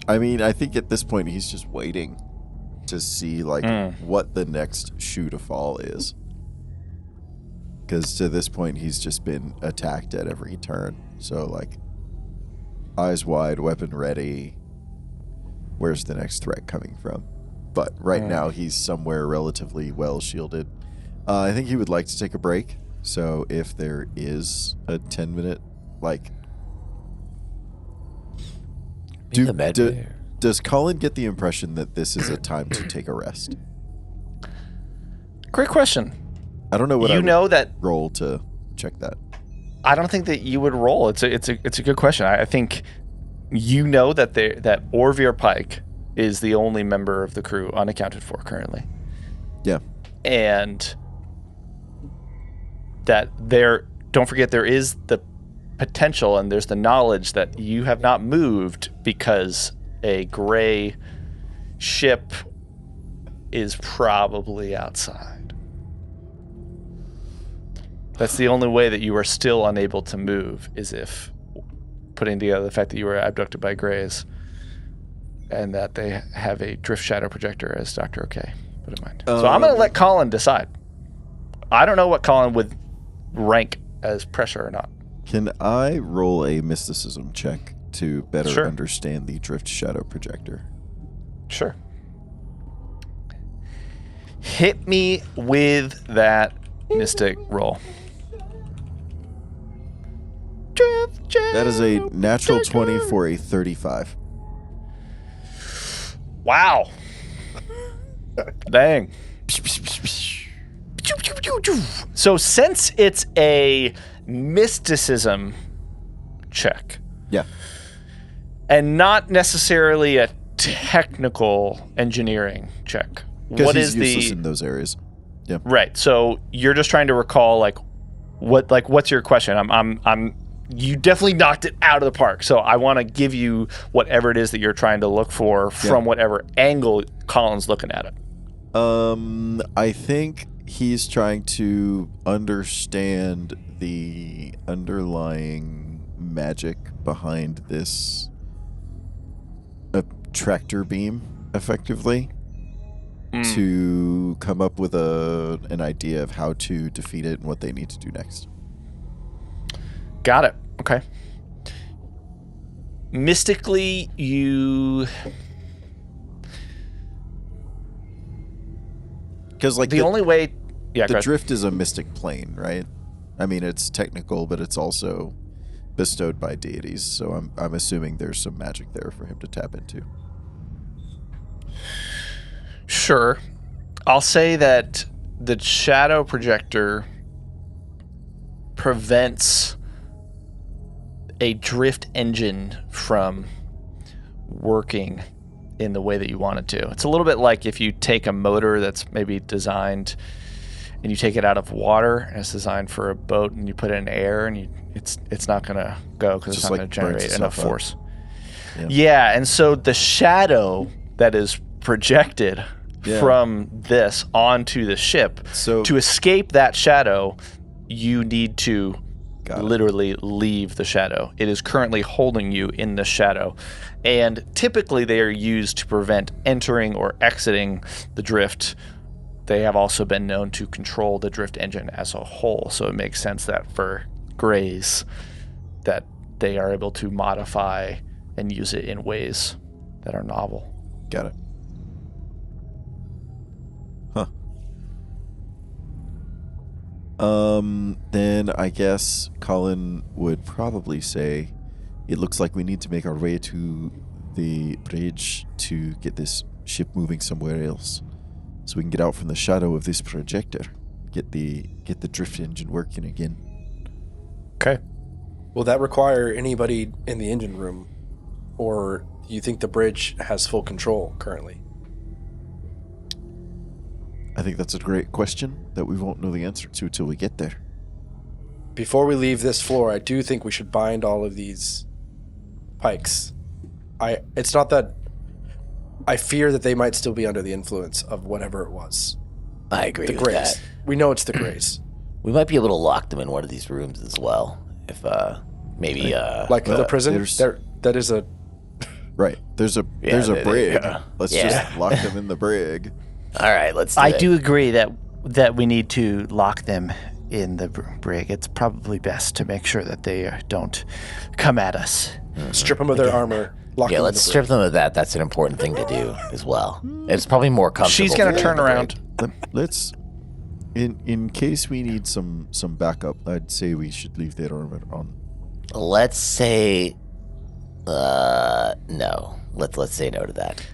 I think at this point he's just waiting to see what the next shoe to fall is. Because to this point he's just been attacked at every turn. So eyes wide, weapon ready. Where's the next threat coming from? But right now he's somewhere relatively well shielded. I think he would like to take a break. So if there is a 10-minute, like... Does Colin get the impression that this is a time to take a rest? Great question. I don't know what that roll to check that. I don't think that you would roll. It's a good question. I think you know that that Orvir Pike is the only member of the crew unaccounted for currently. Yeah. And that don't forget there is the potential and there's the knowledge that you have not moved because a gray ship is probably outside. That's the only way that you are still unable to move, is if putting together the fact that you were abducted by grays and that they have a drift shadow projector, as Dr. OK put in mind. So I'm going to let Colin decide. I don't know what Colin would rank as pressure or not. Can I roll a mysticism check to better Sure. understand the drift shadow projector? Sure. Hit me with that mystic roll. That is a natural 20 for a 35. Wow. Dang. So since it's a mysticism check, Yeah. and not necessarily a technical engineering check, Because what he's is useless the in those areas. Yeah. right? So you're just trying to recall what's your question? You definitely knocked it out of the park. So I want to give you whatever it is that you're trying to look for from whatever angle Colin's looking at it. I think he's trying to understand the underlying magic behind this tractor beam, effectively, to come up with an idea of how to defeat it and what they need to do next. Got it. Okay. Mystically, you... Because like the only way... Yeah, the drift is a mystic plane, right? I mean, it's technical, but it's also bestowed by deities. So I'm assuming there's some magic there for him to tap into. Sure. I'll say that the shadow projector prevents a drift engine from working in the way that you want it to. It's a little bit like if you take a motor that's maybe designed and you take it out of water and it's designed for a boat and you put it in air and it's not going to go because it's not going to generate enough force. Yeah, and so the shadow that is projected from this onto the ship, to escape that shadow, you need to literally leave the shadow. It is currently holding you in the shadow. And typically they are used to prevent entering or exiting the drift. They have also been known to control the drift engine as a whole. So it makes sense that for grays that they are able to modify and use it in ways that are novel. Got it. Huh. Then I guess Colin would probably say, it looks like we need to make our way to the bridge to get this ship moving somewhere else, so we can get out from the shadow of this projector, get the drift engine working again. Okay. Will that require anybody in the engine room, or do you think the bridge has full control currently? I think that's a great question that we won't know the answer to till we get there. Before we leave this floor, I do think we should bind all of these pikes. It's not that I fear that they might still be under the influence of whatever it was. I agree The with Grays. that. We know it's the Grays. We might be able to lock them in one of these rooms as well. If maybe Like the prison? there's- That is a... Right. There's a brig. Let's just lock them in the brig. All right, let's do I it. do agree that we need to lock them in the brig. It's probably best to make sure that they don't come at us. Strip them of their armor. Lock Yeah, them let's in the strip them of that. That's an important thing to do as well. It's probably more comfortable. She's going for to turn them around. Let's In case we need some backup, I'd say we should leave that armor on. Let's say, no. Let's say no to that.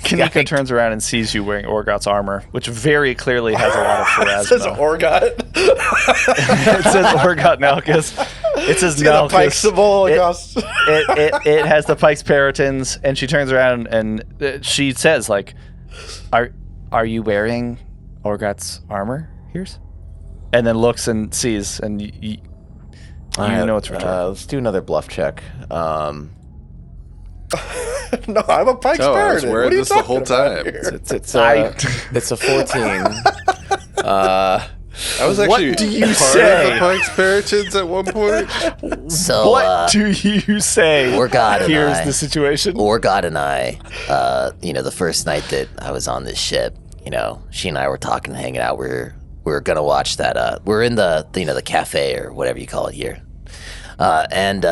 Kanika turns around and sees you wearing Orgot's armor, which very clearly has a lot of charisma. It says Orgot. It says Orgot Nalkus. It says Nalkus. The pike symbol across. It has the Pike's Peritons, and she turns around and she says, like, are you wearing Orgot's armor, Heerz? And then looks and sees, and you know it's rhetorical. Let's do another bluff check. No, I'm a Pike's I was Peridot. wearing What are you this the whole talking about time. here? It's a 14. I was actually What do you part say? of the Pike's Peritons at one point. So, What do you say? Orgot and Here's I- the situation. Orgot and I, the first night that I was on this ship, she and I were talking, hanging out. We were gonna watch that. We're in the the cafe or whatever you call it here, and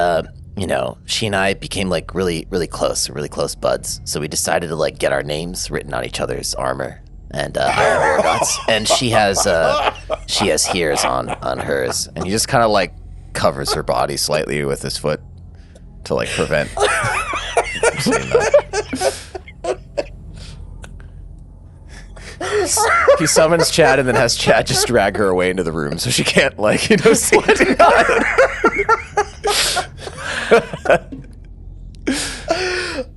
she and I became like really close buds. So we decided to like get our names written on each other's armor. And I have Orgot's, and she has Heerz on hers, and he just kind of like covers her body slightly with his foot to like prevent. Seeing that. He summons Chad and then has Chad just drag her away into the room so she can't see it.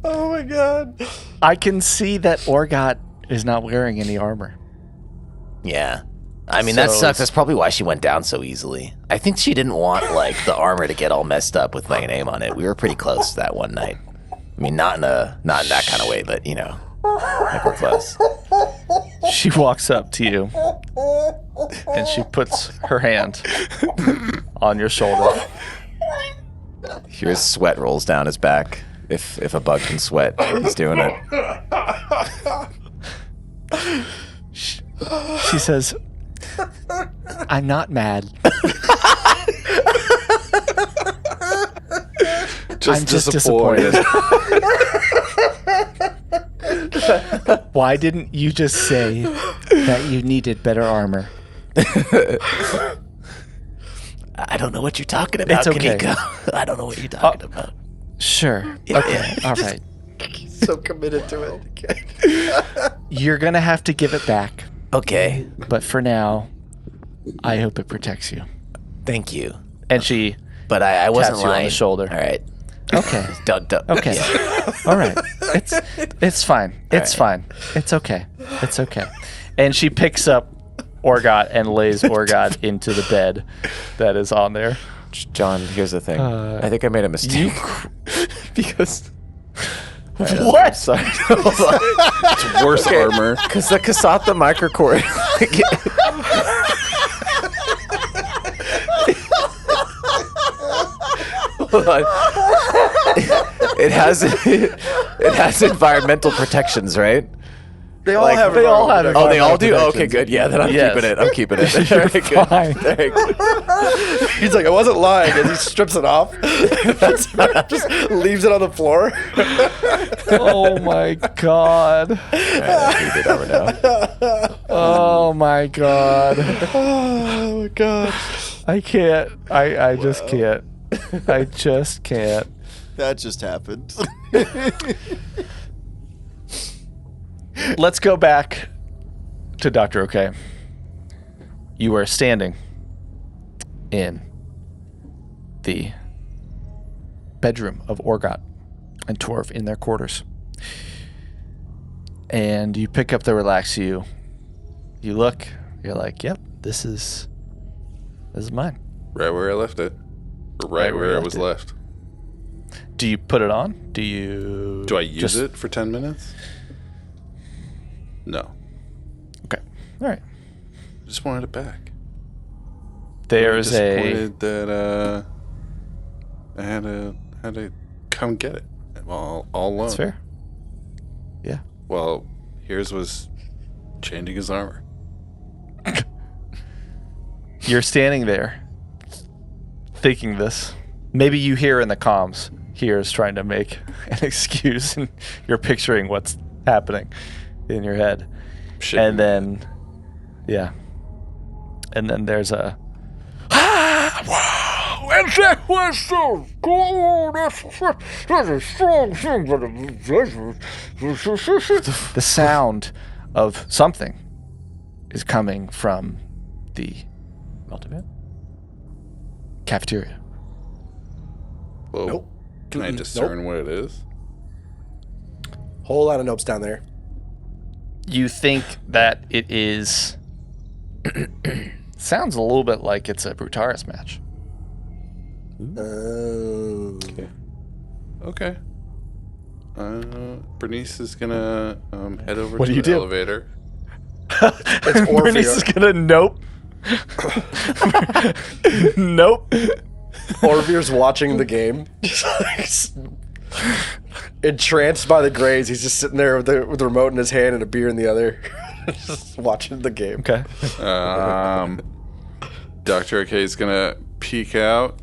Oh my god. I can see that Orgot is not wearing any armor. Yeah. I mean, that So- sucks. That's probably why she went down so easily. I think she didn't want the armor to get all messed up with my name on it. We were pretty close that one night. I mean, not in that kind of way, but like we're close. She walks up to you and she puts her hand on your shoulder. Here's sweat rolls down his back. If a bug can sweat, he's doing it. She says, "I'm not mad. I'm just disappointed. Why didn't you just say that you needed better armor?" I don't know what you're talking about, It's okay. Kanika. I don't know what you're talking about. Sure. Okay. All right. So committed to it. You're going to have to give it back. Okay. But for now, I hope it protects you. Thank you. And she But I wasn't taps you on lying. the shoulder. All right. Okay. Don't. Okay. All right. It's fine. It's fine. It's okay. It's okay. And she picks up Orgot and lays Orgot into the bed that is on there. John, here's the thing. I think I made a mistake. Because... What? I'm sorry. It's worse armor. Because the Kasatha microcord... Hold on. It has environmental protections, right? They all have. they all have Oh, they all do? environmental Okay, good. Yeah, then I'm Yes. keeping it. I'm keeping it. You're All right, good. fine. All right, good. He's like, I wasn't lying, as he strips it off. Just leaves it on the floor. Oh my god. All right, keep it over now. Oh my god. Oh my god. I can't. I just can't. I just can't. That just happened. Let's go back to Dr. OK. You are standing in the bedroom of Orgot and Torv in their quarters. And you pick up the Relax You. You look, you're like, yep, this is mine. Right where I left it. Or right where it was left. Do you put it on? Do Do I use it for 10 minutes? No. Okay. All right. I just wanted it back. There's Disappointed that I had to come get it all alone. That's fair. Yeah. Well, Heerz was changing his armor. You're standing there thinking this. Maybe you hear in the comms, Heerz trying to make an excuse, and you're picturing what's happening in your head. Shit. And then, yeah. and then there's a And that was so cool. That's a strong thing, but the sound of something is coming from the Multivan? cafeteria. Whoa. Nope. Can I discern what it is? Whole lot of nopes down there. You think that it is sounds a little bit like it's a Brutaris match. Okay. Bernice is gonna head over What to do you the do? elevator. It's Bernice is gonna nope. Nope. Orvir's watching the game, just like entranced by the grays. He's just sitting there with the remote in his hand and a beer in the other, just watching the game. Okay. Dr. OK is gonna peek out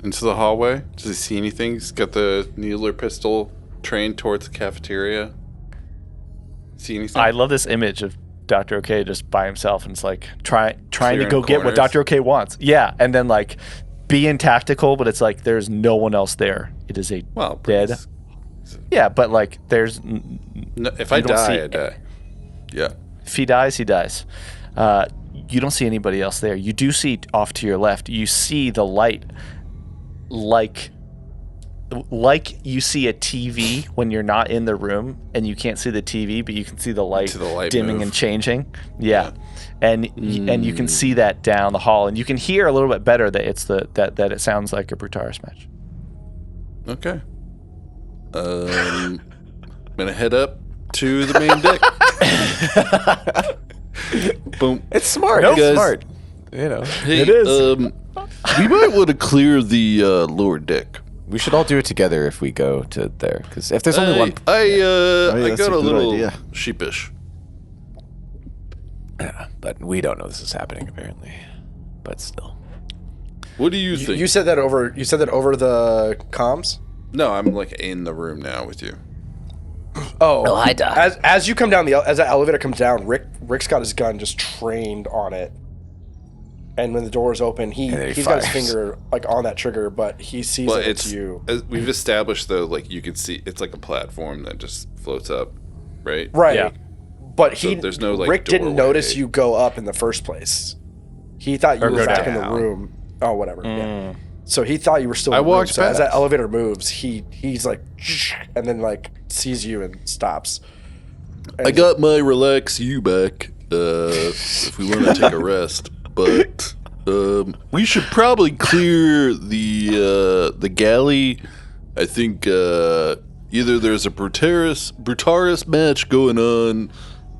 into the hallway. Does he see anything? He's got the needler pistol trained towards the cafeteria. See anything? I love this image of Dr. OK just by himself, and it's like trying to Clearing go get what corners. Dr. OK wants. Yeah, and then like being tactical, but it's like there's no one else there. It is a well, dead. Bernice- Yeah, but like there's No, if I you don't die, see- I die. Yeah. if he dies, he dies. You don't see anybody else there. You do see off to your left. You see the light, like you see a TV when you're not in the room and you can't see the TV, but you can see the light, See the light dimming move. and changing. Yeah. And you can see that down the hall, and you can hear a little bit better that it's that it sounds like a Brutaris match. Okay. I'm gonna head up to the main deck. Boom. It's smart. Nope. It's Guys. smart. You know. Hey, It is. We might want to clear the lower deck. We should all do it together if we go to there. Because if there's only one... I that's got a a good little idea. sheepish. Yeah, but we don't know this is happening, apparently. But still. What do you think? You said that over. You said that over the comms. No, I'm like in the room now with you. Oh, hi, Doc. As you come down as that elevator comes down, Rick's got his gun just trained on it. And when the doors open, then he he's got his fires. finger like on that trigger, but he sees Well, that it's you. as we've established though, like you can see, it's like a platform that just floats up, right? Right. Yeah. But So there's no, like, Rick didn't doorway. notice you go up in the first place. He thought you Or were go back in the down. room. Oh, whatever. Yeah. So he thought you were still in I the room. walked So as that past. elevator moves, he's like, and then like sees you and stops. I got my relax you back. If we want to take a rest, but we should probably clear the galley. I think either there's a Brutaris match going on,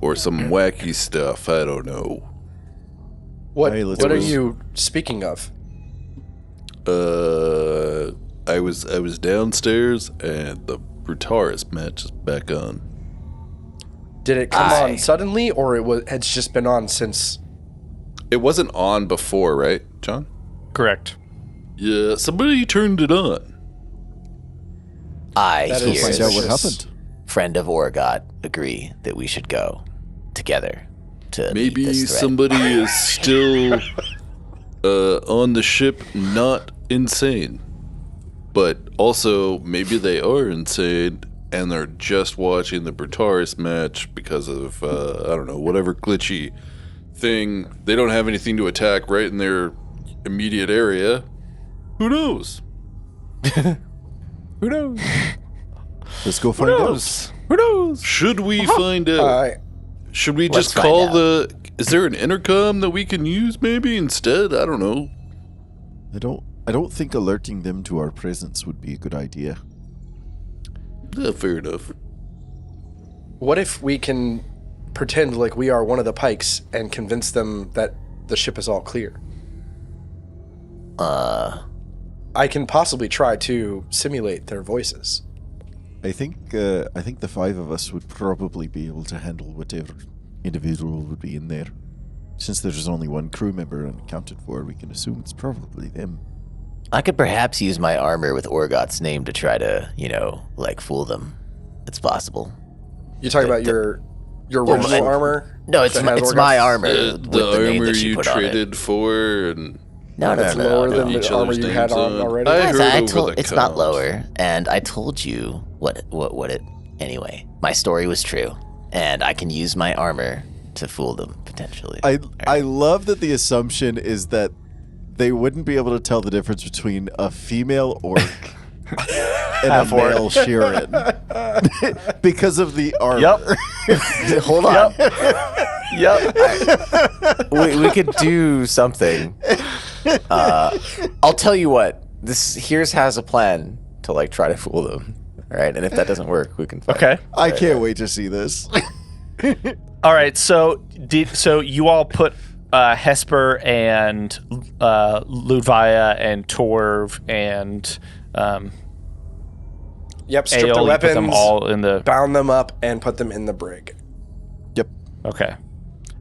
or some wacky stuff. I don't know. What Hey, let's what are go. you speaking of? I was downstairs and the Brutaris match is back on. Did it come on suddenly, or it's just been on since? It wasn't on before, right, John? Correct. Yeah, somebody turned it on. I, That is Heerz, Find out what Suspicious. happened. friend of Orgot, agree that we should go together to meet Maybe this threat. somebody is still on the ship, not insane. But also, maybe they are insane and they're just watching the Brutaris match because of, I don't know, whatever glitchy thing. They don't have anything to attack right in their immediate area. Who knows? Who knows? Let's go find out. Who knows? Should we find out? I Should we Let's just find call out. the... Is there an intercom that we can use maybe instead? I don't know. I don't think alerting them to our presence would be a good idea. Yeah, fair enough. What if we can pretend like we are one of the Pikes and convince them that the ship is all clear? I can possibly try to simulate their voices. I think the five of us would probably be able to handle whatever individual would be in there. Since there's only one crew member unaccounted for, we can assume it's probably them. I could perhaps use my armor with Orgot's name to try to, fool them. It's possible. You're talking about your Your original armor? No, it's my armor. The with the name armor that she you put on it. traded for, and No, It's lower than each the armor other's you had names on on. already? I heard Guys, over the it's not comms. lower, and I told you what it. Anyway, my story was true, and I can use my armor to fool them potentially. I love that the assumption is that they wouldn't be able to tell the difference between a female orc and a male Sheeran because of the armor. Yep. Hold on. Yep. we could do something. I'll tell you what. This Heerz has a plan to like try to fool them. All right, and if that doesn't work, we can fight. Okay. I can't wait to see this. All right. So you all put Hesper and Ludvia and Torv and Yep, stripped Ale, their you weapons, put them all in the. bound them up, and put them in the brig. Yep. Okay.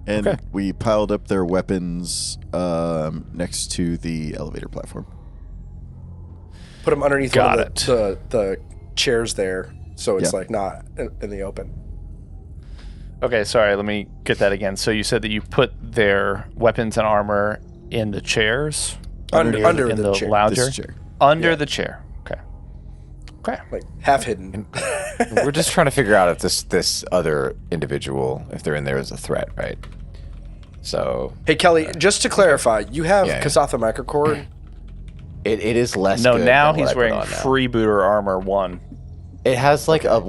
And Okay. we piled up their weapons next to the elevator platform. Put them underneath Got one of it. the chairs there, so it's Yep. like not in the open. Okay. Sorry. Let me get that again. So you said that you put their weapons and armor in the chairs Under in the chair. lounger This chair. under the chair. Okay. Okay. Like half hidden. We're just trying to figure out if this other individual, if they're in there, is a threat, right? So Hey Kelly, just to clarify, you have Yeah. Kasatha microcord. it is less. No, good now than what he's I put wearing on now. freebooter armor 1. It has like a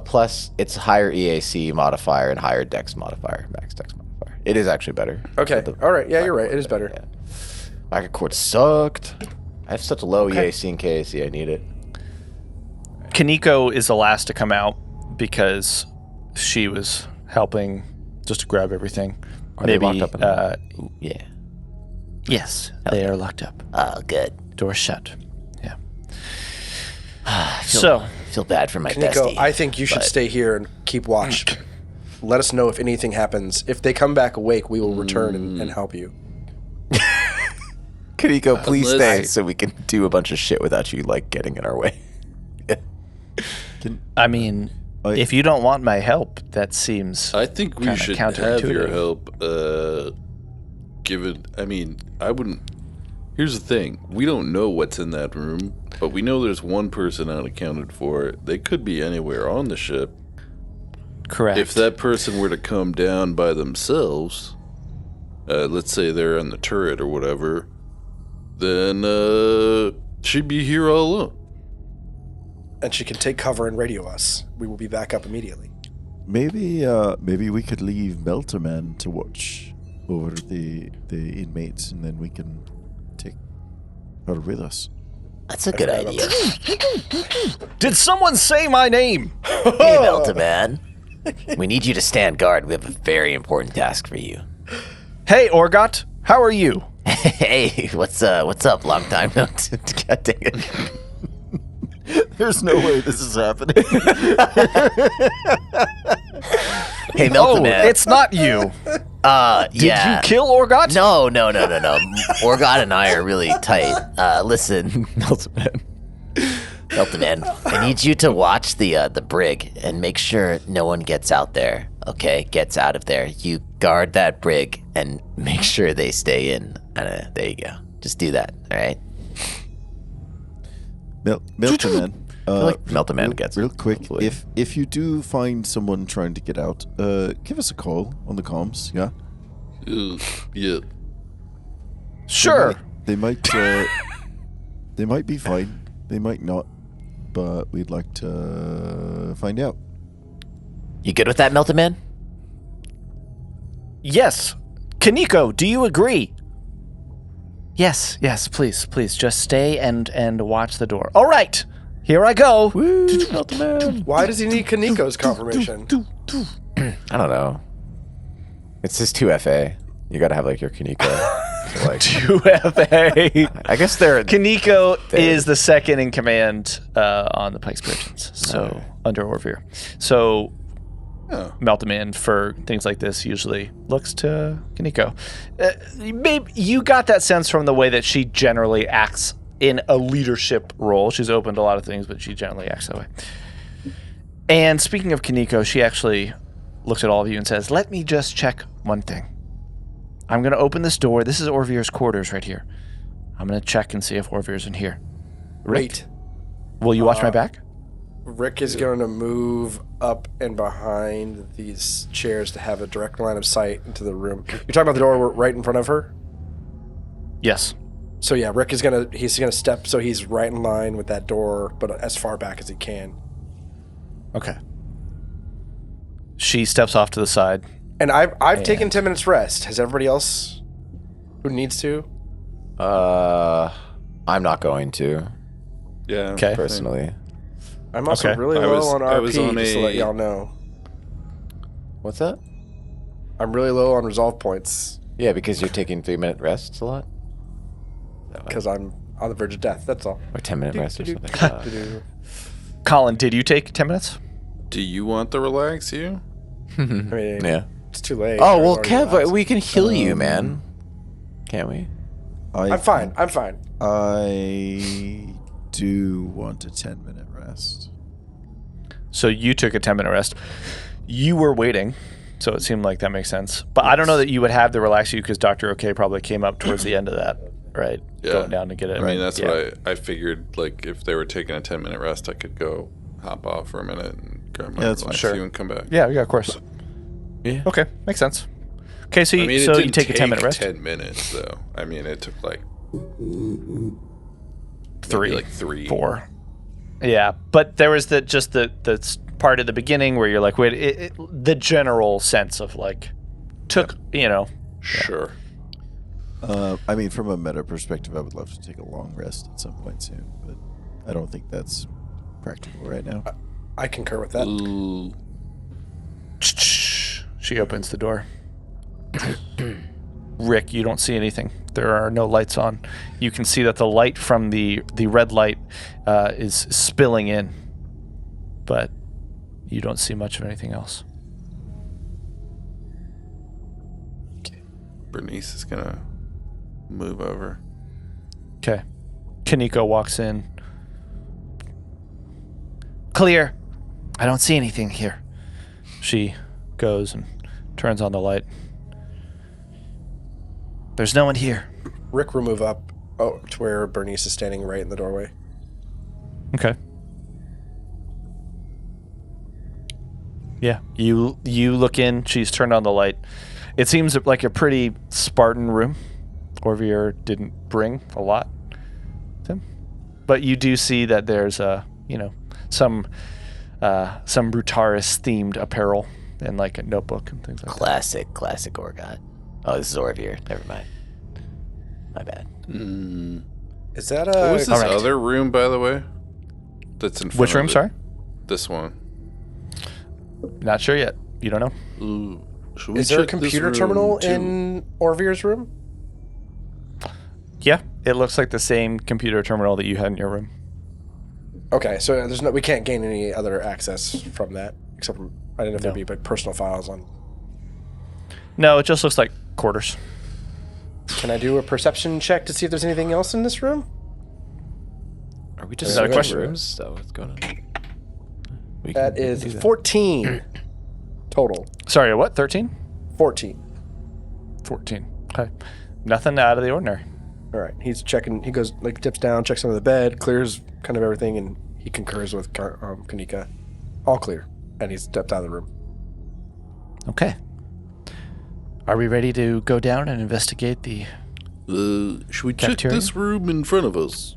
plus. It's higher EAC modifier and higher Dex modifier, max Dex modifier. It is actually better. Okay. The All right. Yeah, you're right. It is better. Yeah. Microcord sucked. I have such a low EAC and KAC. I need it. Kaneko is the last to come out because she was helping just to grab everything. Are they locked up in the- Yeah. Yes, they are locked up. Oh, good. Door shut. Yeah. Feel, So, feel bad for my Nico, bestie. I think you should but- stay here and keep watch. Let us know if anything happens. If they come back awake, we will return and help you. Kaneko, please Unless- stay so we can do a bunch of shit without you like getting in our way. I mean, if you don't want my help, that seems. I think we Kinda should have your counterintuitive. help. Given, I mean, I wouldn't. Here's the thing: we don't know what's in that room, but we know there's one person unaccounted for. They could be anywhere on the ship. Correct. If that person were to come down by themselves, let's say they're in the turret or whatever, then she'd be here all alone. And she can take cover and radio us. We will be back up immediately. Maybe we could leave Melterman to watch over the inmates, and then we can take her with us. That's a good idea. Did someone say my name? Hey, Melta man. We need you to stand guard. We have a very important task for you. Hey, Orgot, how are you? Hey, what's up? Long time no. God dang it. There's no way this is happening. Hey, Melta man. it's not you. Did Did you kill Orgot? No. Orgot and I are really tight. Listen, Melta man, I need you to watch the brig and make sure no one gets out there. Okay, gets out of there. You guard that brig and make sure they stay in. There you go. Just do that. All right. Melterman. like Melterman gets it, real quick. hopefully. If you do find someone trying to get out, give us a call on the comms. Yeah. Yeah. Sure. They might be fine. They might not. But we'd like to find out. You good with that, Melta man? Yes. Kaneko, do you agree? Yes, please, just stay and watch the door. All right, here I go. Why does he need Kaneko's confirmation? I don't know. It's his 2FA. You gotta have like your Kaneko. So, like, 2FA. I guess they're Kaneko is the second in command on the Pike's Pigeons, so under Orvir. So Meltaman for things like this usually looks to Kaneko. Maybe you got that sense from the way that she generally acts in a leadership role. She's open to a lot of things, but she generally acts that way. And speaking of Kaneko, she actually looks at all of you and says, "Let me just check one thing. I'm going to open this door. This is Orvir's quarters right here. I'm going to check and see if Orvir's in here. Rick, Wait. will you watch my back?" Rick is going to move up and behind these chairs to have a direct line of sight into the room. You're talking about the door right in front of her? Yes. So yeah, Rick is gonna step so he's right in line with that door, but as far back as he can. Okay. She steps off to the side. And I've taken 10 minutes rest. Has everybody else who needs to? I'm not going to. Yeah. Okay. Personally. I'm also Okay. really I low was- on I was RP, on just to let a- y'all know. What's that? I'm really low on resolve points Yeah, because you're taking 3-minute rests a lot? because I'm on the verge of death. That's all. Or 10-minute rest or Do, something. do, do. Colin, did you take 10 minutes? Do you want the relax you? I mean, Yeah. it's too late. Oh, well, I've already Kev, relaxed. we can heal you, man. Can't we? I'm fine. I'm fine. I do want a 10-minute rest. So you took a 10-minute rest. You were waiting, so it seemed like that makes sense. But I don't know that you would have the relax you because Dr. OK probably came up towards the end of that, right? Yeah. Going down to get it. I mean, that's Yeah. what I figured. Like, if they were taking a 10-minute rest, I could go hop off for a minute and grab my Yeah, that's relax sure. you and come back. Yeah, of course. Yeah. Okay, makes sense. Okay, so I you, mean, so it you didn't take a 10-minute rest? 10 minutes, though. I mean, it took like Three, like 3. 4. Yeah, but there was the part at the beginning where you're like, wait, the general sense of like, took, Sure. I mean, from a meta perspective, I would love to take a long rest at some point soon, but I don't think that's practical right now. I concur with that. Ooh. She opens the door. Rick, you don't see anything. There are no lights on. You can see that the light from the red light is spilling in, but you don't see much of anything else. Bernice is gonna move over. Okay. Kaneko walks in. Clear. I don't see anything here. She goes and turns on the light. There's no one here. Rick will move up to where Bernice is standing right in the doorway. Okay. Yeah, you look in. She's turned on the light. It seems like a pretty Spartan room. Orvir didn't bring a lot with him, but you do see that there's some Brutaris themed apparel and like a notebook and things like Classic Orgot. Oh, this is Orvir. Never mind. My bad. Is that What was this Alright. other room, by the way? That's in that. front Which of room? it? Sorry, This one. not sure yet. You don't know. Ooh. Should we Is there a check this computer room, terminal too? in Orvir's room? Yeah, it looks like the same computer terminal that you had in your room. Okay, so we can't gain any other access from that except from I didn't know if there'd be like personal files on. No, it just looks like quarters. Can I do a perception check to see if there's anything else in this room? Are we Is just that a in question? rooms? So what's going on? We That can is do that. 14 total. Sorry, what? 13? 14. 14. Okay. Nothing out of the ordinary. All right, he's checking. He goes like dips down, checks under the bed, clears kind of everything, and he concurs with Kanika. All clear, and he's stepped out of the room. Okay. Are we ready to go down and investigate the... Should we check Cafeteria? this room in front of us?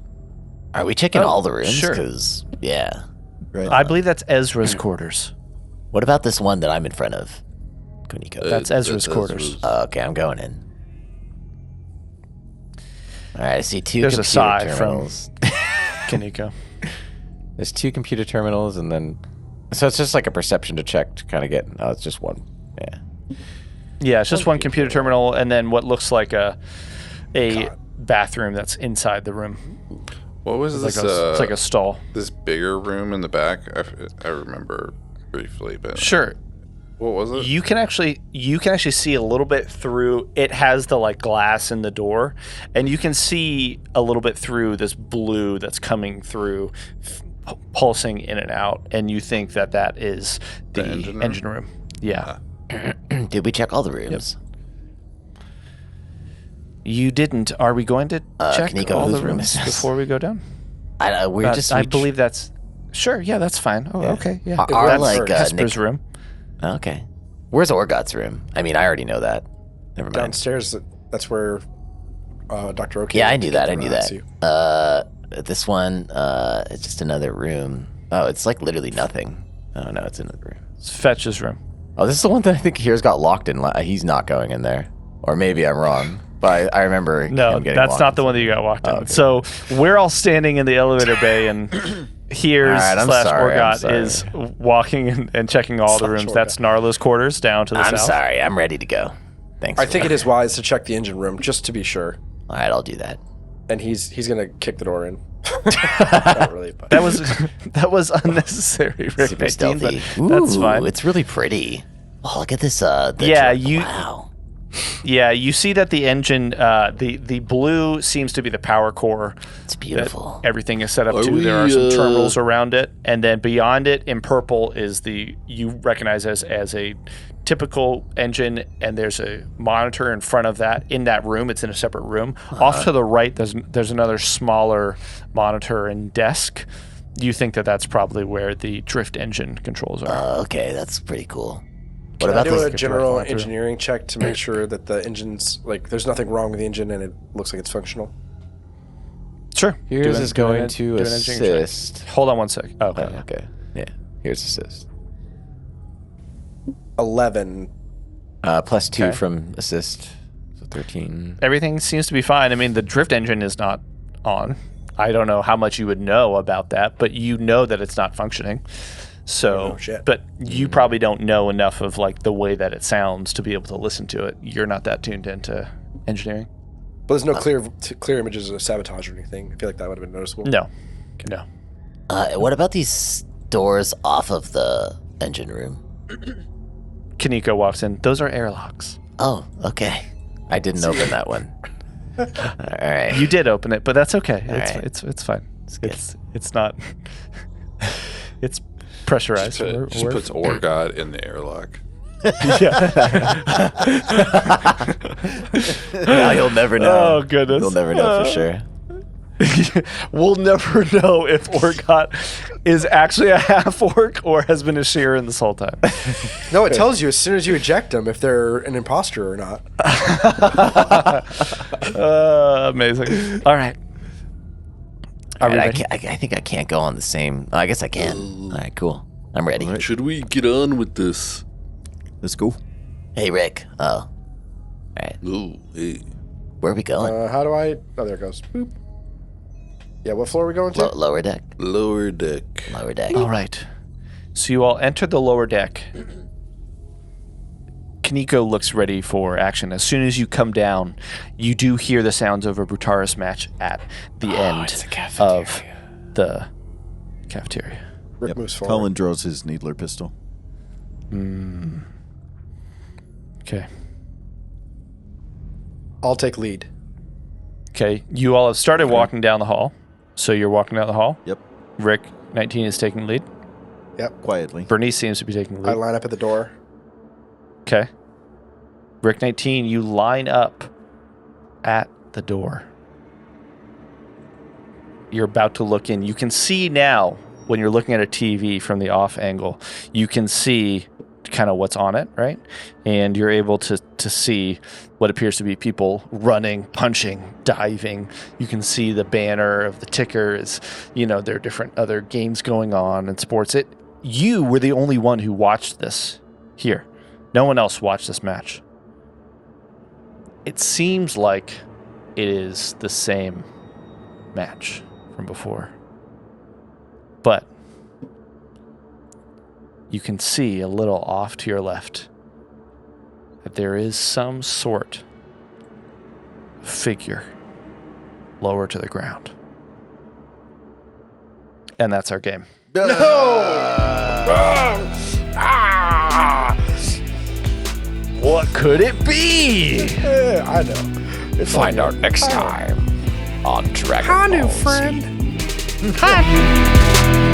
Are we checking Oh, all the rooms? sure. Because, yeah. Right. I believe that's Ezra's quarters. What about this one that I'm in front of? Kuniko. That's Ezra's quarters. Okay, I'm going in. All right, I see 2 There's a computer sigh from terminals. Kaneko. There's 2 computer terminals, and then so it's just like a perception to check to kind of get. Oh, it's just one. Yeah. Yeah, it's just one computer terminal and then what looks like a bathroom that's inside the room. What was It's this? like a stall. This bigger room in the back. I remember briefly, but Sure. what was it? You can actually see a little bit through. It has the like glass in the door, and you can see a little bit through this blue that's coming through, pulsing in and out. And you think that is the The engine room? engine room. Yeah. Did we check all the rooms? You didn't. Are we going to check Kaneko, all whose the room rooms is this? before we go down? I believe that's... Sure, yeah, that's fine. Oh, okay, yeah. Our, That's Hesper's Nick- room. Okay. Where's Orgot's room? I mean, I already know that. Never mind. Downstairs, that's where Dr. OK. Yeah, I knew that. You. This one, it's just another room. Oh, it's like literally nothing. Oh, no, it's another room. It's Fetch's room. Oh, this is the one that I think Heerz got locked in. He's not going in there. Or maybe I'm wrong. But I remember No, him getting that's locked not the one that you got walked in. okay. So we're all standing in the elevator bay, and Heerz All right, I'm slash sorry, I'm Orgot sorry. is walking and checking all the rooms. That's Narla's quarters down to the I'm south. sorry. I'm ready to go. Thanks. I think it is wise to check the engine room just to be sure. All right, I'll do that. And he's gonna kick the door in. Not really, but. That was unnecessary, Rick. Super 19, stealthy. but that's Ooh, fine. It's really pretty. Oh, look at this. Wow. Yeah, you see that the engine, the blue seems to be the power core. It's beautiful. Everything is set up to. There are some terminals around it, and then beyond it, in purple, is you recognize as a typical engine, and there's a monitor in front of that. In that room, it's in a separate room. Off to the right, there's another smaller monitor and desk. You think that's probably where the drift engine controls are. Okay, that's pretty cool. What about do a this? general engineering check to make sure that the engine's there's nothing wrong with the engine and it looks like it's functional? Sure. Heerz is going to do an engineering check. assist. Hold on one sec. Oh, okay. Okay. Yeah. Here's assist. 11. +2 Okay. from assist. So 13. Everything seems to be fine. I mean, the drift engine is not on. I don't know how much you would know about that, but you know that it's not functioning. So, but you probably don't know enough of the way that it sounds to be able to listen to it. You're not that tuned into engineering. But there's no clear images of sabotage or anything. I feel like that would have been noticeable. No. No. What about these doors off of the engine room? Kaneko walks in. Those are airlocks. Oh, okay. I didn't open that one. All right. You did open it, but that's okay. right. It's fine. It's not. It's pressurized. Just puts Orgot in the airlock. Now you'll never know. Oh goodness. You'll never know for sure. We'll never know if Orgot is actually a half-orc or has been a Sheeran this whole time. No, it tells you as soon as you eject them if they're an imposter or not. Amazing. All right. All right, I think I can't go on the same. I guess I can. All right, cool. I'm ready. All right, should we get on with this? Let's go. Hey, Rick. Oh. All right. Ooh, hey. Where are we going? How do I... Oh, there it goes. Boop. Yeah, what floor are we going to? Lower deck. Lower deck. Lower deck. All right. So you all enter the lower deck. Kaneko looks ready for action. As soon as you come down, you do hear the sounds of a Brutaris match at the end of the cafeteria. Rick moves forward. Colin draws his needler pistol. Okay. I'll take lead. Okay. You all have started walking down the hall. So you're walking down the hall. Yep. Rick, 19, is taking lead. Yep. Quietly. Bernice seems to be taking the I lead. line up at the door. Okay. Rick 19, you line up at the door. You're about to look in. You can see now, when you're looking at a TV from the off angle, you can see kind of what's on it, right? And you're able to see what appears to be people running, punching, diving. You can see the banner of the tickers. There are different other games going on and sports. You were the only one who watched this here. No one else watched this match. It seems like it is the same match from before. But you can see a little off to your left that there is some sort of figure lower to the ground. And that's our game. What could it be? I know. Find out next time on Dragon Ball Z. friend. Hi.